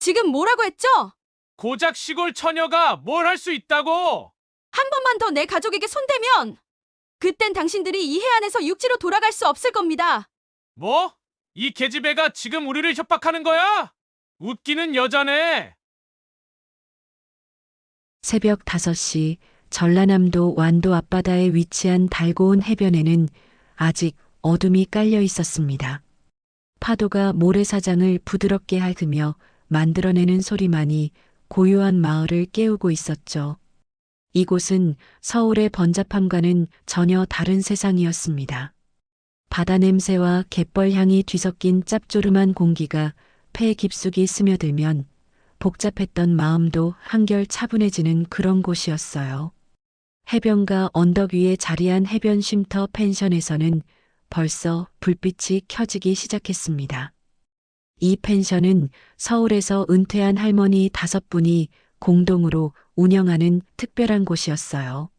지금 뭐라고 했죠? 고작 시골 처녀가 뭘 할 수 있다고? 한 번만 더 내 가족에게 손대면 그땐 당신들이 이 해안에서 육지로 돌아갈 수 없을 겁니다. 뭐? 이 계집애가 지금 우리를 협박하는 거야? 웃기는 여자네. 새벽 5시 전라남도 완도 앞바다에 위치한 달고운 해변에는 아직 어둠이 깔려 있었습니다. 파도가 모래사장을 부드럽게 핥으며 만들어내는 소리만이 고요한 마을을 깨우고 있었죠. 이곳은 서울의 번잡함과는 전혀 다른 세상이었습니다. 바다 냄새와 갯벌 향이 뒤섞인 짭조름한 공기가 폐 깊숙이 스며들면 복잡했던 마음도 한결 차분해지는 그런 곳이었어요. 해변가 언덕 위에 자리한 해변 쉼터 펜션에서는 벌써 불빛이 켜지기 시작했습니다. 이 펜션은 서울에서 은퇴한 할머니 5분이 공동으로 운영하는 특별한 곳이었어요.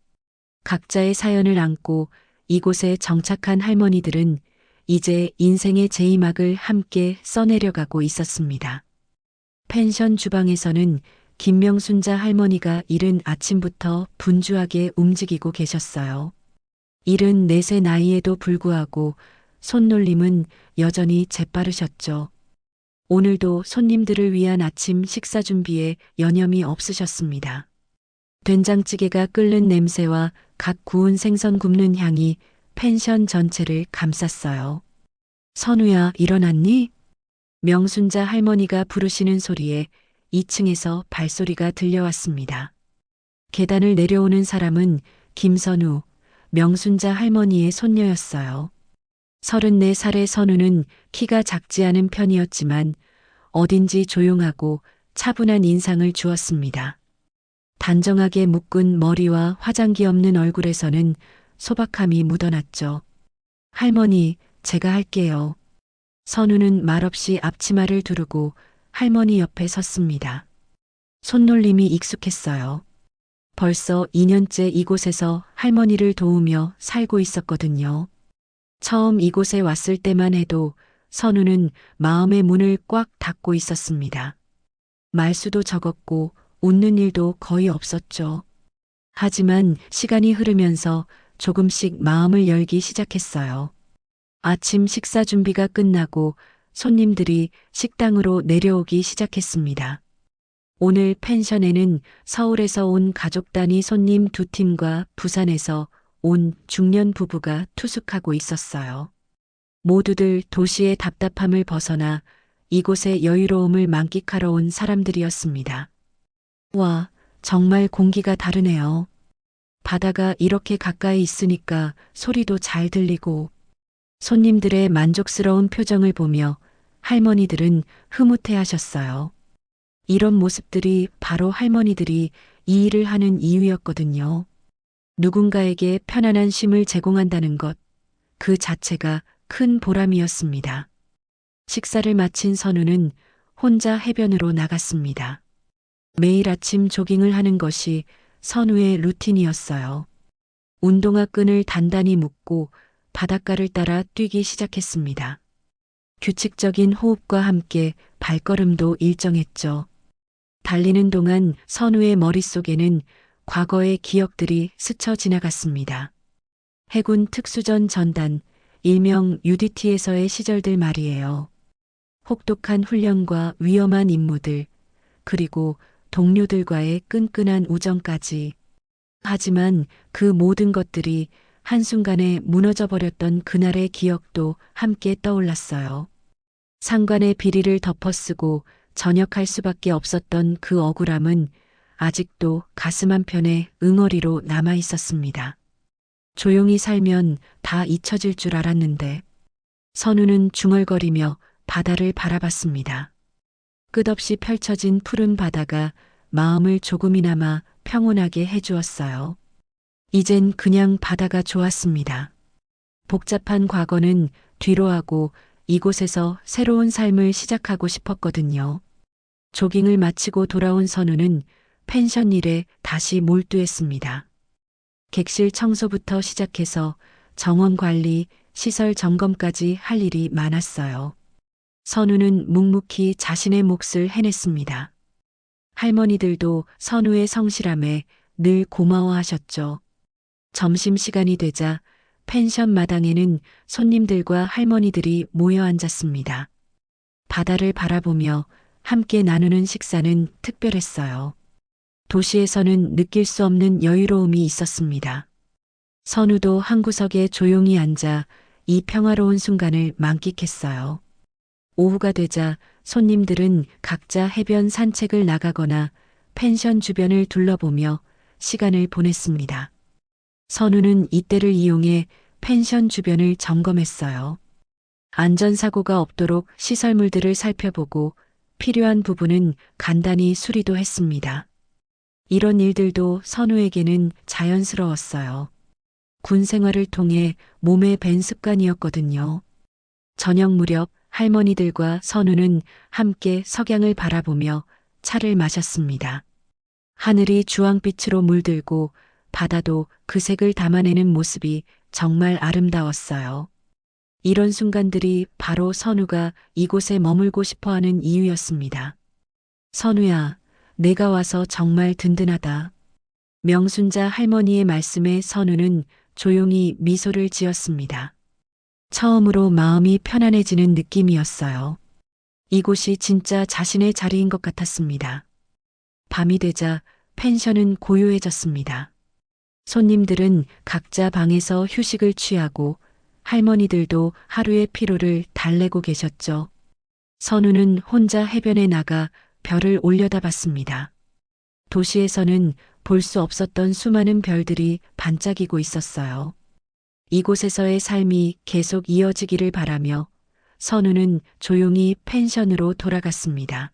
각자의 사연을 안고 이곳에 정착한 할머니들은 이제 인생의 제2막을 함께 써내려가고 있었습니다. 펜션 주방에서는 김명순자 할머니가 이른 아침부터 분주하게 움직이고 계셨어요. 74세 나이에도 불구하고 손놀림은 여전히 재빠르셨죠. 오늘도 손님들을 위한 아침 식사 준비에 여념이 없으셨습니다. 된장찌개가 끓는 냄새와 각 구운 생선 굽는 향이 펜션 전체를 감쌌어요. 선우야, 일어났니? 명순자 할머니가 부르시는 소리에 2층에서 발소리가 들려왔습니다. 계단을 내려오는 사람은 김선우, 명순자 할머니의 손녀였어요. 34살의 선우는 키가 작지 않은 편이었지만 어딘지 조용하고 차분한 인상을 주었습니다. 단정하게 묶은 머리와 화장기 없는 얼굴에서는 소박함이 묻어났죠. 할머니, 제가 할게요. 선우는 말없이 앞치마를 두르고 할머니 옆에 섰습니다. 손놀림이 익숙했어요. 벌써 2년째 이곳에서 할머니를 도우며 살고 있었거든요. 처음 이곳에 왔을 때만 해도 선우는 마음의 문을 꽉 닫고 있었습니다. 말수도 적었고 웃는 일도 거의 없었죠. 하지만 시간이 흐르면서 조금씩 마음을 열기 시작했어요. 아침 식사 준비가 끝나고 손님들이 식당으로 내려오기 시작했습니다. 오늘 펜션에는 서울에서 온 가족 단위 손님 2팀과 부산에서 온 중년 부부가 투숙하고 있었어요. 모두들 도시의 답답함을 벗어나 이곳의 여유로움을 만끽하러 온 사람들이었습니다. 와, 정말 공기가 다르네요. 바다가 이렇게 가까이 있으니까 소리도 잘 들리고. 손님들의 만족스러운 표정을 보며 할머니들은 흐뭇해 하셨어요. 이런 모습들이 바로 할머니들이 이 일을 하는 이유였거든요. 누군가에게 편안한 쉼을 제공한다는 것, 그 자체가 큰 보람이었습니다. 식사를 마친 선우는 혼자 해변으로 나갔습니다. 매일 아침 조깅을 하는 것이 선우의 루틴이었어요. 운동화 끈을 단단히 묶고 바닷가를 따라 뛰기 시작했습니다. 규칙적인 호흡과 함께 발걸음도 일정했죠. 달리는 동안 선우의 머릿속에는 과거의 기억들이 스쳐 지나갔습니다. 해군 특수전 전단, 일명 UDT에서의 시절들 말이에요. 혹독한 훈련과 위험한 임무들, 그리고 동료들과의 끈끈한 우정까지. 하지만 그 모든 것들이 한순간에 무너져버렸던 그날의 기억도 함께 떠올랐어요. 상관의 비리를 덮어쓰고 전역할 수밖에 없었던 그 억울함은 아직도 가슴 한편에 응어리로 남아 있었습니다. 조용히 살면 다 잊혀질 줄 알았는데. 선우는 중얼거리며 바다를 바라봤습니다. 끝없이 펼쳐진 푸른 바다가 마음을 조금이나마 평온하게 해주었어요. 이젠 그냥 바다가 좋았습니다. 복잡한 과거는 뒤로하고 이곳에서 새로운 삶을 시작하고 싶었거든요. 조깅을 마치고 돌아온 선우는 펜션 일에 다시 몰두했습니다. 객실 청소부터 시작해서 정원 관리, 시설 점검까지 할 일이 많았어요. 선우는 묵묵히 자신의 몫을 해냈습니다. 할머니들도 선우의 성실함에 늘 고마워하셨죠. 점심시간이 되자 펜션 마당에는 손님들과 할머니들이 모여 앉았습니다. 바다를 바라보며 함께 나누는 식사는 특별했어요. 도시에서는 느낄 수 없는 여유로움이 있었습니다. 선우도 한 구석에 조용히 앉아 이 평화로운 순간을 만끽했어요. 오후가 되자 손님들은 각자 해변 산책을 나가거나 펜션 주변을 둘러보며 시간을 보냈습니다. 선우는 이때를 이용해 펜션 주변을 점검했어요. 안전사고가 없도록 시설물들을 살펴보고 필요한 부분은 간단히 수리도 했습니다. 이런 일들도 선우에게는 자연스러웠어요. 군 생활을 통해 몸에 밴 습관이었거든요. 저녁 무렵 할머니들과 선우는 함께 석양을 바라보며 차를 마셨습니다. 하늘이 주황빛으로 물들고 바다도 그 색을 담아내는 모습이 정말 아름다웠어요. 이런 순간들이 바로 선우가 이곳에 머물고 싶어 하는 이유였습니다. 선우야, 내가 와서 정말 든든하다. 명순자 할머니의 말씀에 선우는 조용히 미소를 지었습니다. 처음으로 마음이 편안해지는 느낌이었어요. 이곳이 진짜 자신의 자리인 것 같았습니다. 밤이 되자 펜션은 고요해졌습니다. 손님들은 각자 방에서 휴식을 취하고 할머니들도 하루의 피로를 달래고 계셨죠. 선우는 혼자 해변에 나가 별을 올려다봤습니다. 도시에서는 볼 수 없었던 수많은 별들이 반짝이고 있었어요. 이곳에서의 삶이 계속 이어지기를 바라며 선우는 조용히 펜션으로 돌아갔습니다.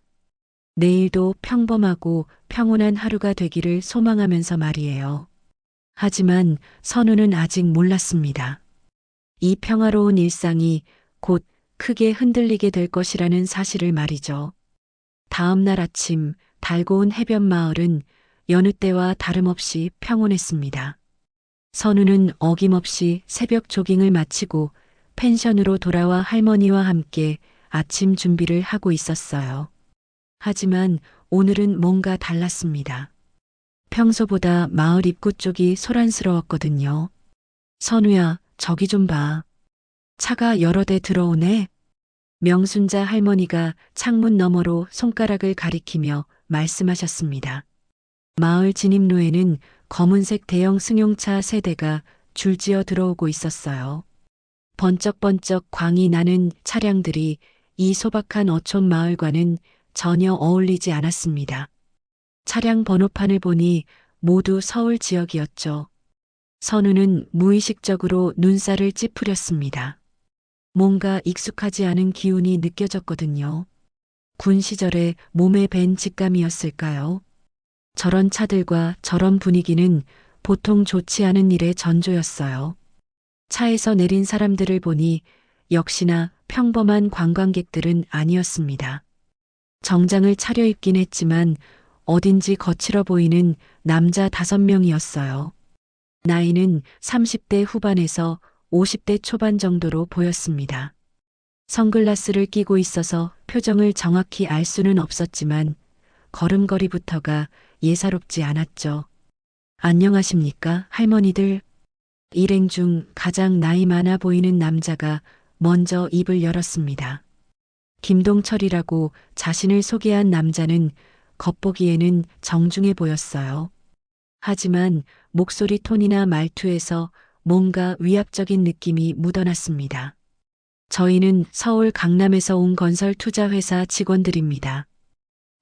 내일도 평범하고 평온한 하루가 되기를 소망하면서 말이에요. 하지만 선우는 아직 몰랐습니다. 이 평화로운 일상이 곧 크게 흔들리게 될 것이라는 사실을 말이죠. 다음 날 아침 달고운 해변 마을은 여느 때와 다름없이 평온했습니다. 선우는 어김없이 새벽 조깅을 마치고 펜션으로 돌아와 할머니와 함께 아침 준비를 하고 있었어요. 하지만 오늘은 뭔가 달랐습니다. 평소보다 마을 입구 쪽이 소란스러웠거든요. 선우야, 저기 좀 봐. 차가 여러 대 들어오네. 명순자 할머니가 창문 너머로 손가락을 가리키며 말씀하셨습니다. 마을 진입로에는 검은색 대형 승용차 3대가 줄지어 들어오고 있었어요. 번쩍번쩍 광이 나는 차량들이 이 소박한 어촌 마을과는 전혀 어울리지 않았습니다. 차량 번호판을 보니 모두 서울 지역이었죠. 선우는 무의식적으로 눈살을 찌푸렸습니다. 뭔가 익숙하지 않은 기운이 느껴졌거든요. 군 시절에 몸에 밴 직감이었을까요? 저런 차들과 저런 분위기는 보통 좋지 않은 일의 전조였어요. 차에서 내린 사람들을 보니 역시나 평범한 관광객들은 아니었습니다. 정장을 차려입긴 했지만 어딘지 거칠어 보이는 남자 5명이었어요. 나이는 30대 후반에서 50대 초반 정도로 보였습니다. 선글라스를 끼고 있어서 표정을 정확히 알 수는 없었지만 걸음걸이부터가 예사롭지 않았죠. 안녕하십니까, 할머니들? 일행 중 가장 나이 많아 보이는 남자가 먼저 입을 열었습니다. 김동철이라고 자신을 소개한 남자는 겉보기에는 정중해 보였어요. 하지만 목소리 톤이나 말투에서 뭔가 위압적인 느낌이 묻어났습니다. 저희는 서울 강남에서 온 건설 투자회사 직원들입니다.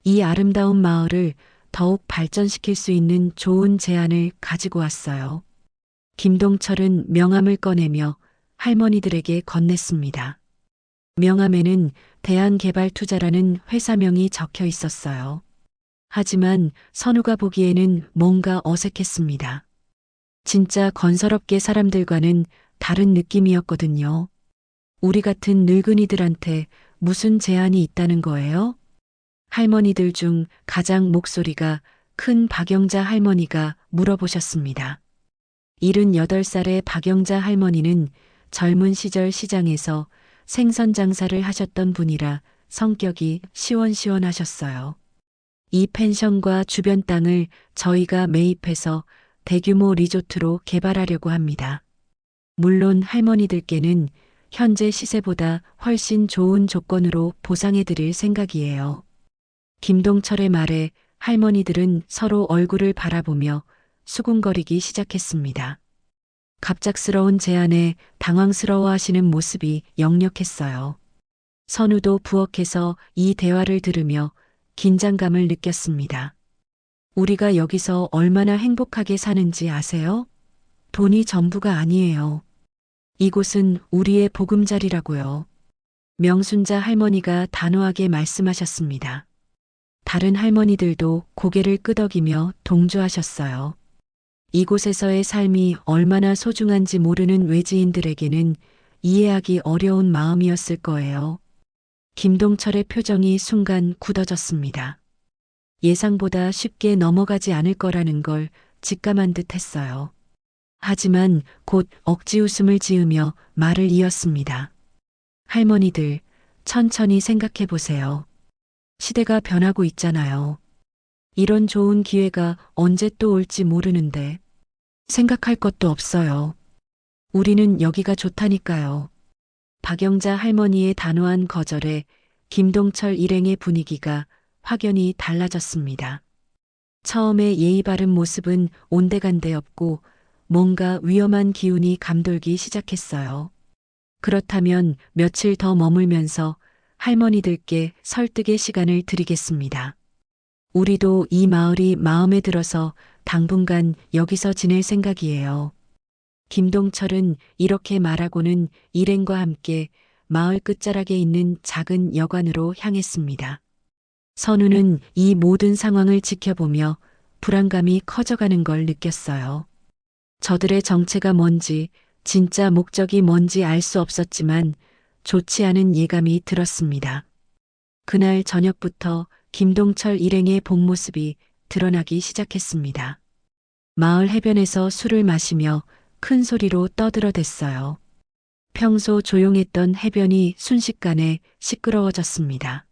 이 아름다운 마을을 더욱 발전시킬 수 있는 좋은 제안을 가지고 왔어요. 김동철은 명함을 꺼내며 할머니들에게 건넸습니다. 명함에는 대한개발투자라는 회사명이 적혀 있었어요. 하지만 선우가 보기에는 뭔가 어색했습니다. 진짜 건설업계 사람들과는 다른 느낌이었거든요. 우리 같은 늙은이들한테 무슨 제안이 있다는 거예요? 할머니들 중 가장 목소리가 큰 박영자 할머니가 물어보셨습니다. 78살의 박영자 할머니는 젊은 시절 시장에서 생선 장사를 하셨던 분이라 성격이 시원시원하셨어요. 이 펜션과 주변 땅을 저희가 매입해서 대규모 리조트로 개발하려고 합니다. 물론 할머니들께는 현재 시세보다 훨씬 좋은 조건으로 보상해 드릴 생각이에요. 김동철의 말에 할머니들은 서로 얼굴을 바라보며 수군거리기 시작했습니다. 갑작스러운 제안에 당황스러워 하시는 모습이 역력했어요. 선우도 부엌에서 이 대화를 들으며 긴장감을 느꼈습니다. 우리가 여기서 얼마나 행복하게 사는지 아세요? 돈이 전부가 아니에요. 이곳은 우리의 보금자리라고요. 명순자 할머니가 단호하게 말씀하셨습니다. 다른 할머니들도 고개를 끄덕이며 동조하셨어요. 이곳에서의 삶이 얼마나 소중한지 모르는 외지인들에게는 이해하기 어려운 마음이었을 거예요. 김동철의 표정이 순간 굳어졌습니다. 예상보다 쉽게 넘어가지 않을 거라는 걸 직감한 듯 했어요. 하지만 곧 억지 웃음을 지으며 말을 이었습니다. 할머니들, 천천히 생각해 보세요. 시대가 변하고 있잖아요. 이런 좋은 기회가 언제 또 올지 모르는데 생각할 것도 없어요. 우리는 여기가 좋다니까요. 박영자 할머니의 단호한 거절에 김동철 일행의 분위기가 확연히 달라졌습니다. 처음에 예의 바른 모습은 온데간데 없고 뭔가 위험한 기운이 감돌기 시작했어요. 그렇다면 며칠 더 머물면서 할머니들께 설득의 시간을 드리겠습니다. 우리도 이 마을이 마음에 들어서 당분간 여기서 지낼 생각이에요. 김동철은 이렇게 말하고는 일행과 함께 마을 끝자락에 있는 작은 여관으로 향했습니다. 선우는 이 모든 상황을 지켜보며 불안감이 커져가는 걸 느꼈어요. 저들의 정체가 뭔지, 진짜 목적이 뭔지 알 수 없었지만 좋지 않은 예감이 들었습니다. 그날 저녁부터 김동철 일행의 본 모습이 드러나기 시작했습니다. 마을 해변에서 술을 마시며 큰 소리로 떠들어댔어요. 평소 조용했던 해변이 순식간에 시끄러워졌습니다.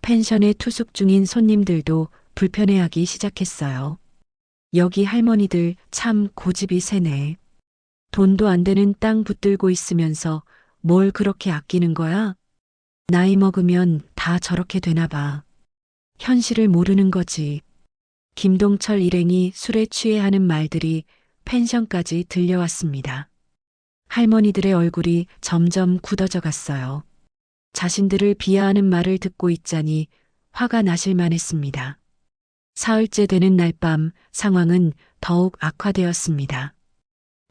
펜션에 투숙 중인 손님들도 불편해하기 시작했어요. 여기 할머니들 참 고집이 세네. 돈도 안 되는 땅 붙들고 있으면서 뭘 그렇게 아끼는 거야? 나이 먹으면 다 저렇게 되나 봐. 현실을 모르는 거지. 김동철 일행이 술에 취해 하는 말들이 펜션까지 들려왔습니다. 할머니들의 얼굴이 점점 굳어져 갔어요. 자신들을 비하하는 말을 듣고 있자니 화가 나실 만했습니다. 사흘째 되는 날 밤 상황은 더욱 악화되었습니다.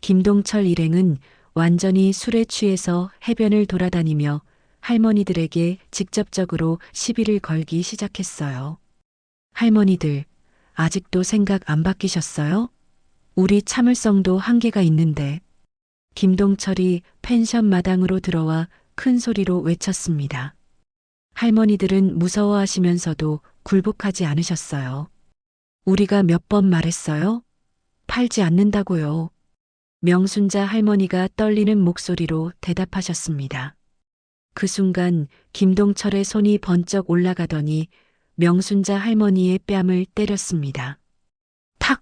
김동철 일행은 완전히 술에 취해서 해변을 돌아다니며 할머니들에게 직접적으로 시비를 걸기 시작했어요. 할머니들, 아직도 생각 안 바뀌셨어요? 우리 참을성도 한계가 있는데. 김동철이 펜션 마당으로 들어와 큰 소리로 외쳤습니다. 할머니들은 무서워하시면서도 굴복하지 않으셨어요. 우리가 몇 번 말했어요? 팔지 않는다고요. 명순자 할머니가 떨리는 목소리로 대답하셨습니다. 그 순간 김동철의 손이 번쩍 올라가더니 명순자 할머니의 뺨을 때렸습니다. 탁!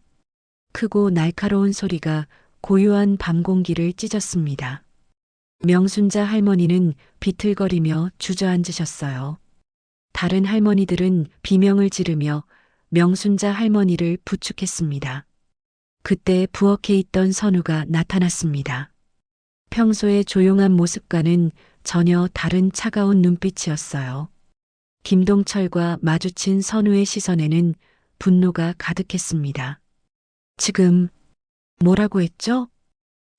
크고 날카로운 소리가 고요한 밤 공기를 찢었습니다. 명순자 할머니는 비틀거리며 주저앉으셨어요. 다른 할머니들은 비명을 지르며 명순자 할머니를 부축했습니다. 그때 부엌에 있던 선우가 나타났습니다. 평소의 조용한 모습과는 전혀 다른 차가운 눈빛이었어요. 김동철과 마주친 선우의 시선에는 분노가 가득했습니다. 지금 뭐라고 했죠?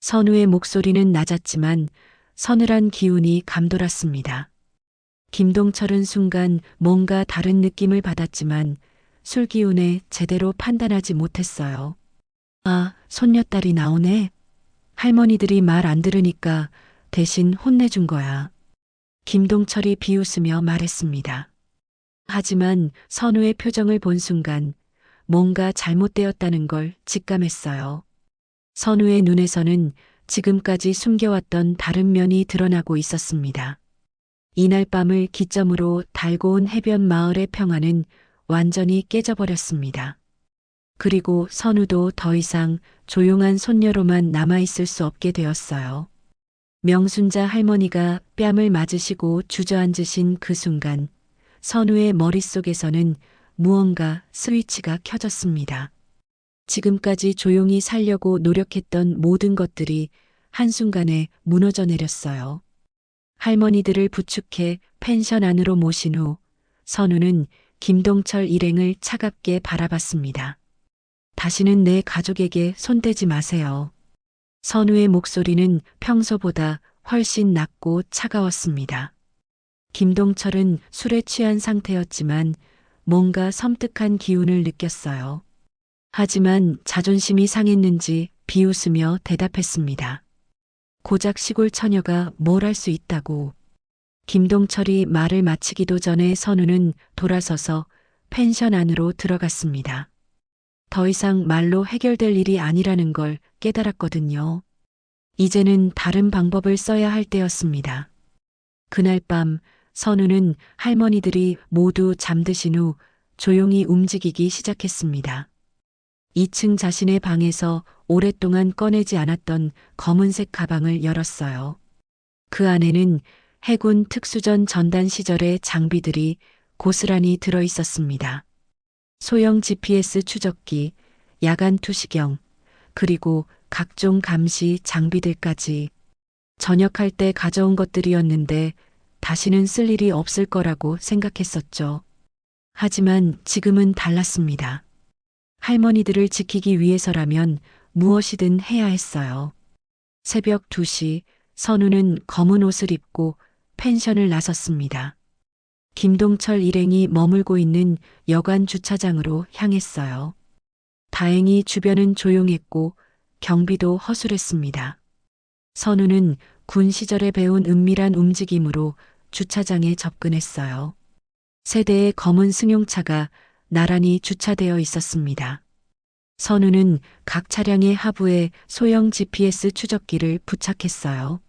선우의 목소리는 낮았지만 서늘한 기운이 감돌았습니다. 김동철은 순간 뭔가 다른 느낌을 받았지만 술 기운에 제대로 판단하지 못했어요. 아, 손녀딸이 나오네. 할머니들이 말 안 들으니까 대신 혼내준 거야. 김동철이 비웃으며 말했습니다. 하지만 선우의 표정을 본 순간 뭔가 잘못되었다는 걸 직감했어요. 선우의 눈에서는 지금까지 숨겨왔던 다른 면이 드러나고 있었습니다. 이날 밤을 기점으로 달고 온 해변 마을의 평화는 완전히 깨져버렸습니다. 그리고 선우도 더 이상 조용한 손녀로만 남아있을 수 없게 되었어요. 명순자 할머니가 뺨을 맞으시고 주저앉으신 그 순간 선우의 머릿속에서는 무언가 스위치가 켜졌습니다. 지금까지 조용히 살려고 노력했던 모든 것들이 한순간에 무너져 내렸어요. 할머니들을 부축해 펜션 안으로 모신 후 선우는 김동철 일행을 차갑게 바라봤습니다. 다시는 내 가족에게 손대지 마세요. 선우의 목소리는 평소보다 훨씬 낮고 차가웠습니다. 김동철은 술에 취한 상태였지만 뭔가 섬뜩한 기운을 느꼈어요. 하지만 자존심이 상했는지 비웃으며 대답했습니다. 고작 시골 처녀가 뭘 할 수 있다고. 김동철이 말을 마치기도 전에 선우는 돌아서서 펜션 안으로 들어갔습니다. 더 이상 말로 해결될 일이 아니라는 걸 깨달았거든요. 이제는 다른 방법을 써야 할 때였습니다. 그날 밤 선우는 할머니들이 모두 잠드신 후 조용히 움직이기 시작했습니다. 2층 자신의 방에서 오랫동안 꺼내지 않았던 검은색 가방을 열었어요. 그 안에는 해군 특수전 전단 시절의 장비들이 고스란히 들어 있었습니다. 소형 GPS 추적기, 야간 투시경, 그리고 각종 감시 장비들까지. 전역할 때 가져온 것들이었는데 다시는 쓸 일이 없을 거라고 생각했었죠. 하지만 지금은 달랐습니다. 할머니들을 지키기 위해서라면 무엇이든 해야 했어요. 새벽 2시 선우는 검은 옷을 입고 펜션을 나섰습니다. 김동철 일행이 머물고 있는 여관 주차장으로 향했어요. 다행히 주변은 조용했고 경비도 허술했습니다. 선우는 군 시절에 배운 은밀한 움직임으로 주차장에 접근했어요. 세 대의 검은 승용차가 나란히 주차되어 있었습니다. 선우는 각 차량의 하부에 소형 GPS 추적기를 부착했어요.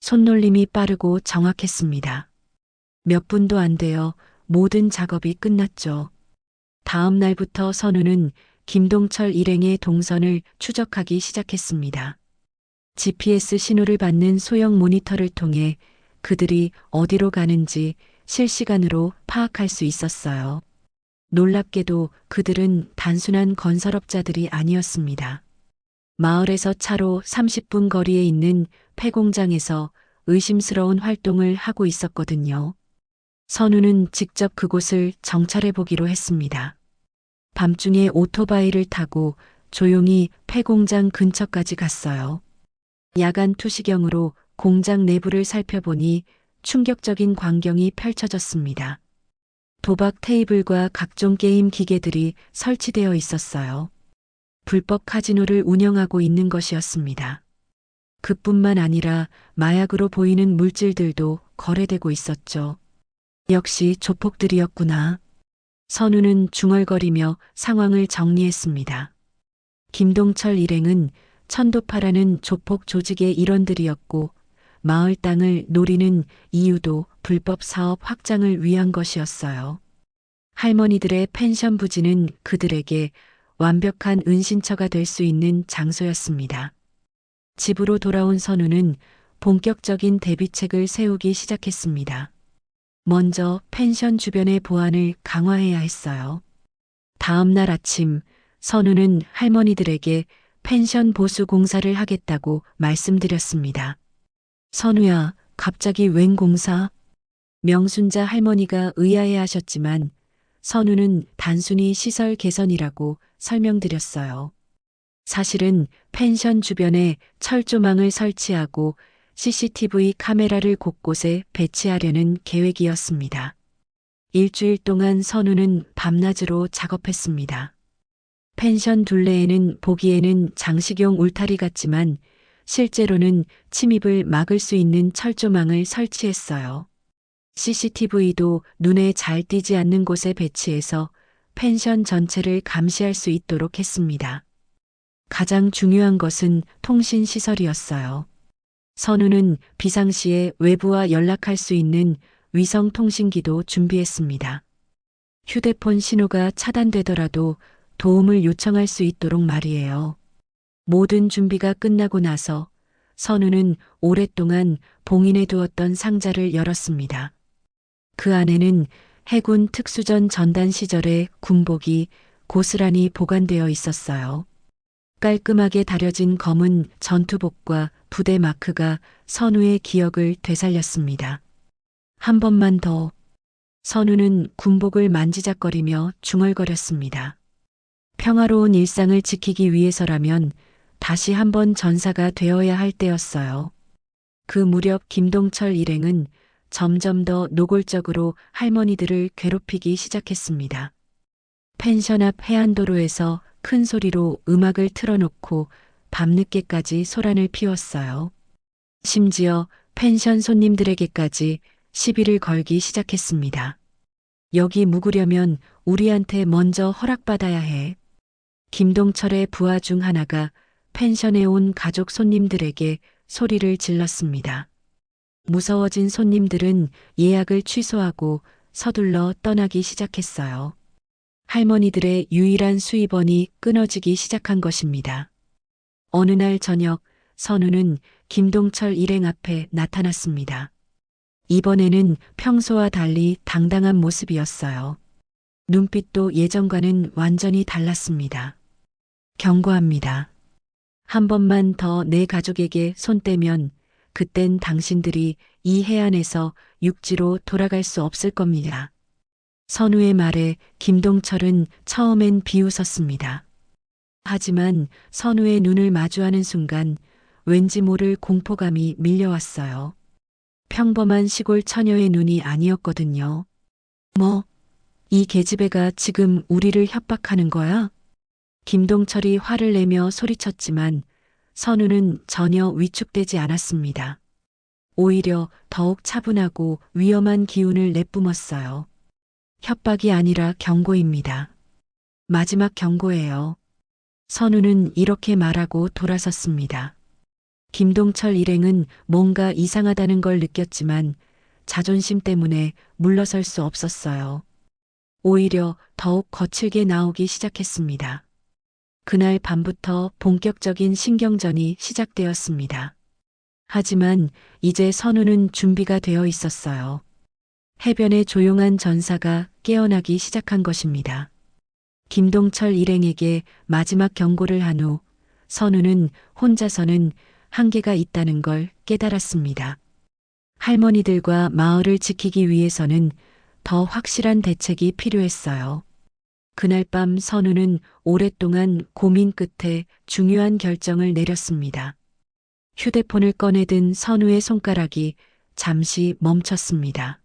손놀림이 빠르고 정확했습니다. 몇 분도 안 되어 모든 작업이 끝났죠. 다음 날부터 선우는 김동철 일행의 동선을 추적하기 시작했습니다. GPS 신호를 받는 소형 모니터를 통해 그들이 어디로 가는지 실시간으로 파악할 수 있었어요. 놀랍게도 그들은 단순한 건설업자들이 아니었습니다. 마을에서 차로 30분 거리에 있는 폐공장에서 의심스러운 활동을 하고 있었거든요. 선우는 직접 그곳을 정찰해 보기로 했습니다. 밤중에 오토바이를 타고 조용히 폐공장 근처까지 갔어요. 야간 투시경으로 공장 내부를 살펴보니 충격적인 광경이 펼쳐졌습니다. 도박 테이블과 각종 게임 기계들이 설치되어 있었어요. 불법 카지노를 운영하고 있는 것이었습니다. 그뿐만 아니라 마약으로 보이는 물질들도 거래되고 있었죠. 역시 조폭들이었구나. 선우는 중얼거리며 상황을 정리했습니다. 김동철 일행은 천도파라는 조폭 조직의 일원들이었고 마을 땅을 노리는 이유도 불법 사업 확장을 위한 것이었어요. 할머니들의 펜션 부지는 그들에게 완벽한 은신처가 될 수 있는 장소였습니다. 집으로 돌아온 선우는 본격적인 대비책을 세우기 시작했습니다. 먼저 펜션 주변의 보안을 강화해야 했어요. 다음 날 아침 선우는 할머니들에게 펜션 보수 공사를 하겠다고 말씀드렸습니다. 선우야, 갑자기 웬 공사? 명순자 할머니가 의아해 하셨지만 선우는 단순히 시설 개선이라고 설명드렸어요. 사실은 펜션 주변에 철조망을 설치하고 CCTV 카메라를 곳곳에 배치하려는 계획이었습니다. 일주일 동안 선우는 밤낮으로 작업했습니다. 펜션 둘레에는 보기에는 장식용 울타리 같지만 실제로는 침입을 막을 수 있는 철조망을 설치했어요. CCTV도 눈에 잘 띄지 않는 곳에 배치해서 펜션 전체를 감시할 수 있도록 했습니다. 가장 중요한 것은 통신 시설이었어요. 선우는 비상시에 외부와 연락할 수 있는 위성 통신기도 준비했습니다. 휴대폰 신호가 차단되더라도 도움을 요청할 수 있도록 말이에요. 모든 준비가 끝나고 나서 선우는 오랫동안 봉인해 두었던 상자를 열었습니다. 그 안에는 해군 특수전 전단 시절의 군복이 고스란히 보관되어 있었어요. 깔끔하게 다려진 검은 전투복과 부대 마크가 선우의 기억을 되살렸습니다. 한 번만 더. 선우는 군복을 만지작거리며 중얼거렸습니다. 평화로운 일상을 지키기 위해서라면 다시 한번 전사가 되어야 할 때였어요. 그 무렵 김동철 일행은 점점 더 노골적으로 할머니들을 괴롭히기 시작했습니다. 펜션 앞 해안도로에서 큰 소리로 음악을 틀어놓고 밤늦게까지 소란을 피웠어요. 심지어 펜션 손님들에게까지 시비를 걸기 시작했습니다. 여기 묵으려면 우리한테 먼저 허락받아야 해. 김동철의 부하 중 하나가 펜션에 온 가족 손님들에게 소리를 질렀습니다. 무서워진 손님들은 예약을 취소하고 서둘러 떠나기 시작했어요. 할머니들의 유일한 수입원이 끊어지기 시작한 것입니다. 어느 날 저녁 선우는 김동철 일행 앞에 나타났습니다. 이번에는 평소와 달리 당당한 모습이었어요. 눈빛도 예전과는 완전히 달랐습니다. 경고합니다. 한 번만 더 내 가족에게 손 떼면 그땐 당신들이 이 해안에서 육지로 돌아갈 수 없을 겁니다. 선우의 말에 김동철은 처음엔 비웃었습니다. 하지만 선우의 눈을 마주하는 순간 왠지 모를 공포감이 밀려왔어요. 평범한 시골 처녀의 눈이 아니었거든요. 뭐, 이 계집애가 지금 우리를 협박하는 거야? 김동철이 화를 내며 소리쳤지만 선우는 전혀 위축되지 않았습니다. 오히려 더욱 차분하고 위험한 기운을 내뿜었어요. 협박이 아니라 경고입니다. 마지막 경고예요. 선우는 이렇게 말하고 돌아섰습니다. 김동철 일행은 뭔가 이상하다는 걸 느꼈지만 자존심 때문에 물러설 수 없었어요. 오히려 더욱 거칠게 나오기 시작했습니다. 그날 밤부터 본격적인 신경전이 시작되었습니다. 하지만 이제 선우는 준비가 되어 있었어요. 해변의 조용한 전사가 깨어나기 시작한 것입니다. 김동철 일행에게 마지막 경고를 한 후 선우는 혼자서는 한계가 있다는 걸 깨달았습니다. 할머니들과 마을을 지키기 위해서는 더 확실한 대책이 필요했어요. 그날 밤 선우는 오랫동안 고민 끝에 중요한 결정을 내렸습니다. 휴대폰을 꺼내든 선우의 손가락이 잠시 멈췄습니다.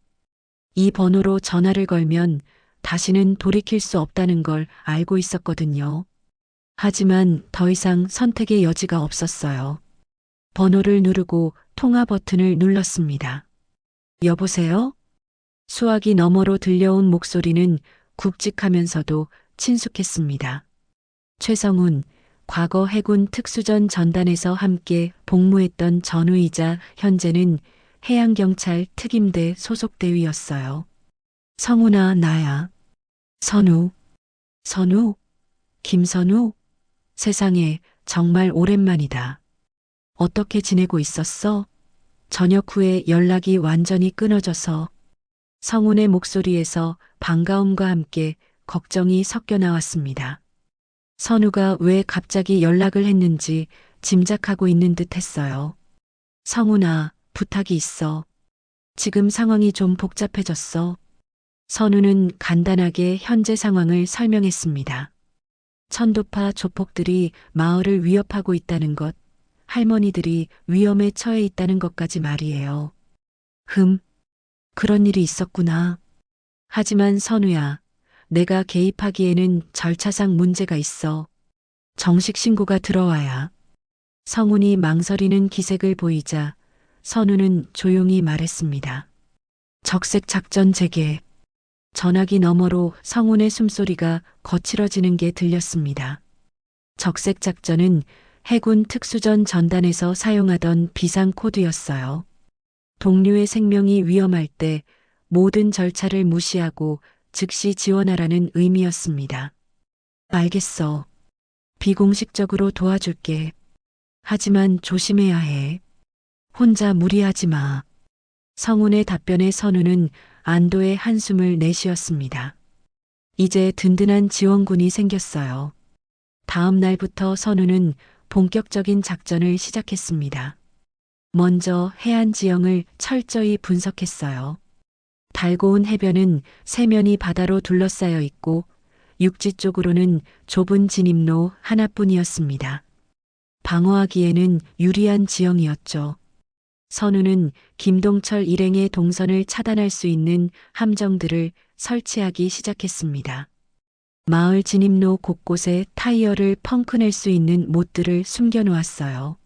이 번호로 전화를 걸면 다시는 돌이킬 수 없다는 걸 알고 있었거든요. 하지만 더 이상 선택의 여지가 없었어요. 번호를 누르고 통화 버튼을 눌렀습니다. 여보세요? 수화기 너머로 들려온 목소리는 굵직하면서도 친숙했습니다. 최성훈, 과거 해군 특수전 전단에서 함께 복무했던 전우이자 현재는 해양경찰 특임대 소속 대위였어요. 성훈아, 나야. 선우. 선우? 김선우? 세상에, 정말 오랜만이다. 어떻게 지내고 있었어? 저녁 후에 연락이 완전히 끊어져서. 성훈의 목소리에서 반가움과 함께 걱정이 섞여 나왔습니다. 선우가 왜 갑자기 연락을 했는지 짐작하고 있는 듯 했어요. 성훈아, 부탁이 있어. 지금 상황이 좀 복잡해졌어. 선우는 간단하게 현재 상황을 설명했습니다. 천도파 조폭들이 마을을 위협하고 있다는 것, 할머니들이 위험에 처해 있다는 것까지 말이에요. 그런 일이 있었구나. 하지만 선우야, 내가 개입하기에는 절차상 문제가 있어. 정식 신고가 들어와야. 성훈이 망설이는 기색을 보이자 선우는 조용히 말했습니다. 적색 작전 재개. 전화기 너머로 성훈의 숨소리가 거칠어지는 게 들렸습니다. 적색 작전은 해군 특수전 전단에서 사용하던 비상 코드였어요. 동료의 생명이 위험할 때 모든 절차를 무시하고 즉시 지원하라는 의미였습니다. 알겠어. 비공식적으로 도와줄게. 하지만 조심해야 해. 혼자 무리하지 마. 성운의 답변에 선우는 안도의 한숨을 내쉬었습니다. 이제 든든한 지원군이 생겼어요. 다음 날부터 선우는 본격적인 작전을 시작했습니다. 먼저 해안 지형을 철저히 분석했어요. 달고운 해변은 세면이 바다로 둘러싸여 있고 육지 쪽으로는 좁은 진입로 하나뿐이었습니다. 방어하기에는 유리한 지형이었죠. 선우는 김동철 일행의 동선을 차단할 수 있는 함정들을 설치하기 시작했습니다. 마을 진입로 곳곳에 타이어를 펑크낼 수 있는 못들을 숨겨놓았어요.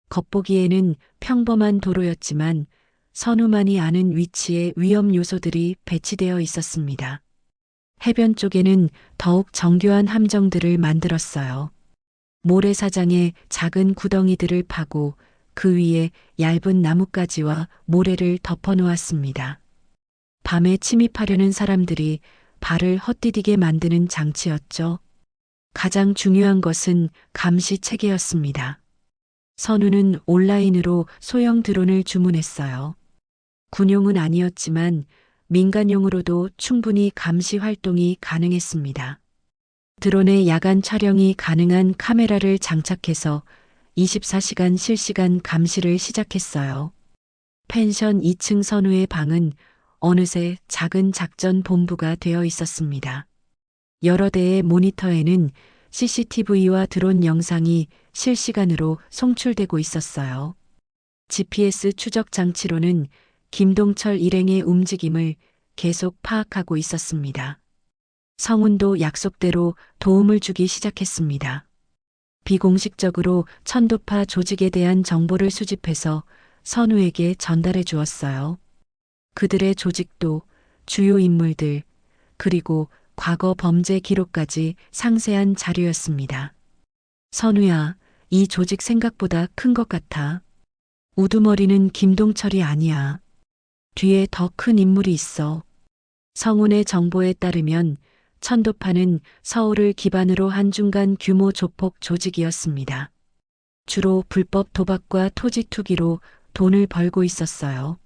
겉보기에는 평범한 도로였지만 선우만이 아는 위치에 위험 요소들이 배치되어 있었습니다. 해변 쪽에는 더욱 정교한 함정들을 만들었어요. 모래사장에 작은 구덩이들을 파고 그 위에 얇은 나뭇가지와 모래를 덮어 놓았습니다. 밤에 침입하려는 사람들이 발을 헛디디게 만드는 장치였죠. 가장 중요한 것은 감시 체계였습니다. 선우는 온라인으로 소형 드론을 주문했어요. 군용은 아니었지만 민간용으로도 충분히 감시 활동이 가능했습니다. 드론에 야간 촬영이 가능한 카메라를 장착해서 24시간 실시간 감시를 시작했어요. 펜션 2층 선우의 방은 어느새 작은 작전 본부가 되어 있었습니다. 여러 대의 모니터에는 CCTV와 드론 영상이 실시간으로 송출되고 있었어요. GPS 추적 장치로는 김동철 일행의 움직임을 계속 파악하고 있었습니다. 성운도 약속대로 도움을 주기 시작했습니다. 비공식적으로 천도파 조직에 대한 정보를 수집해서 선우에게 전달해 주었어요. 그들의 조직도, 주요 인물들, 그리고 과거 범죄 기록까지 상세한 자료였습니다. 선우야, 이 조직 생각보다 큰 것 같아. 우두머리는 김동철이 아니야. 뒤에 더 큰 인물이 있어. 성운의 정보에 따르면 천도파는 서울을 기반으로 한 중간 규모 조폭 조직이었습니다. 주로 불법 도박과 토지 투기로 돈을 벌고 있었어요.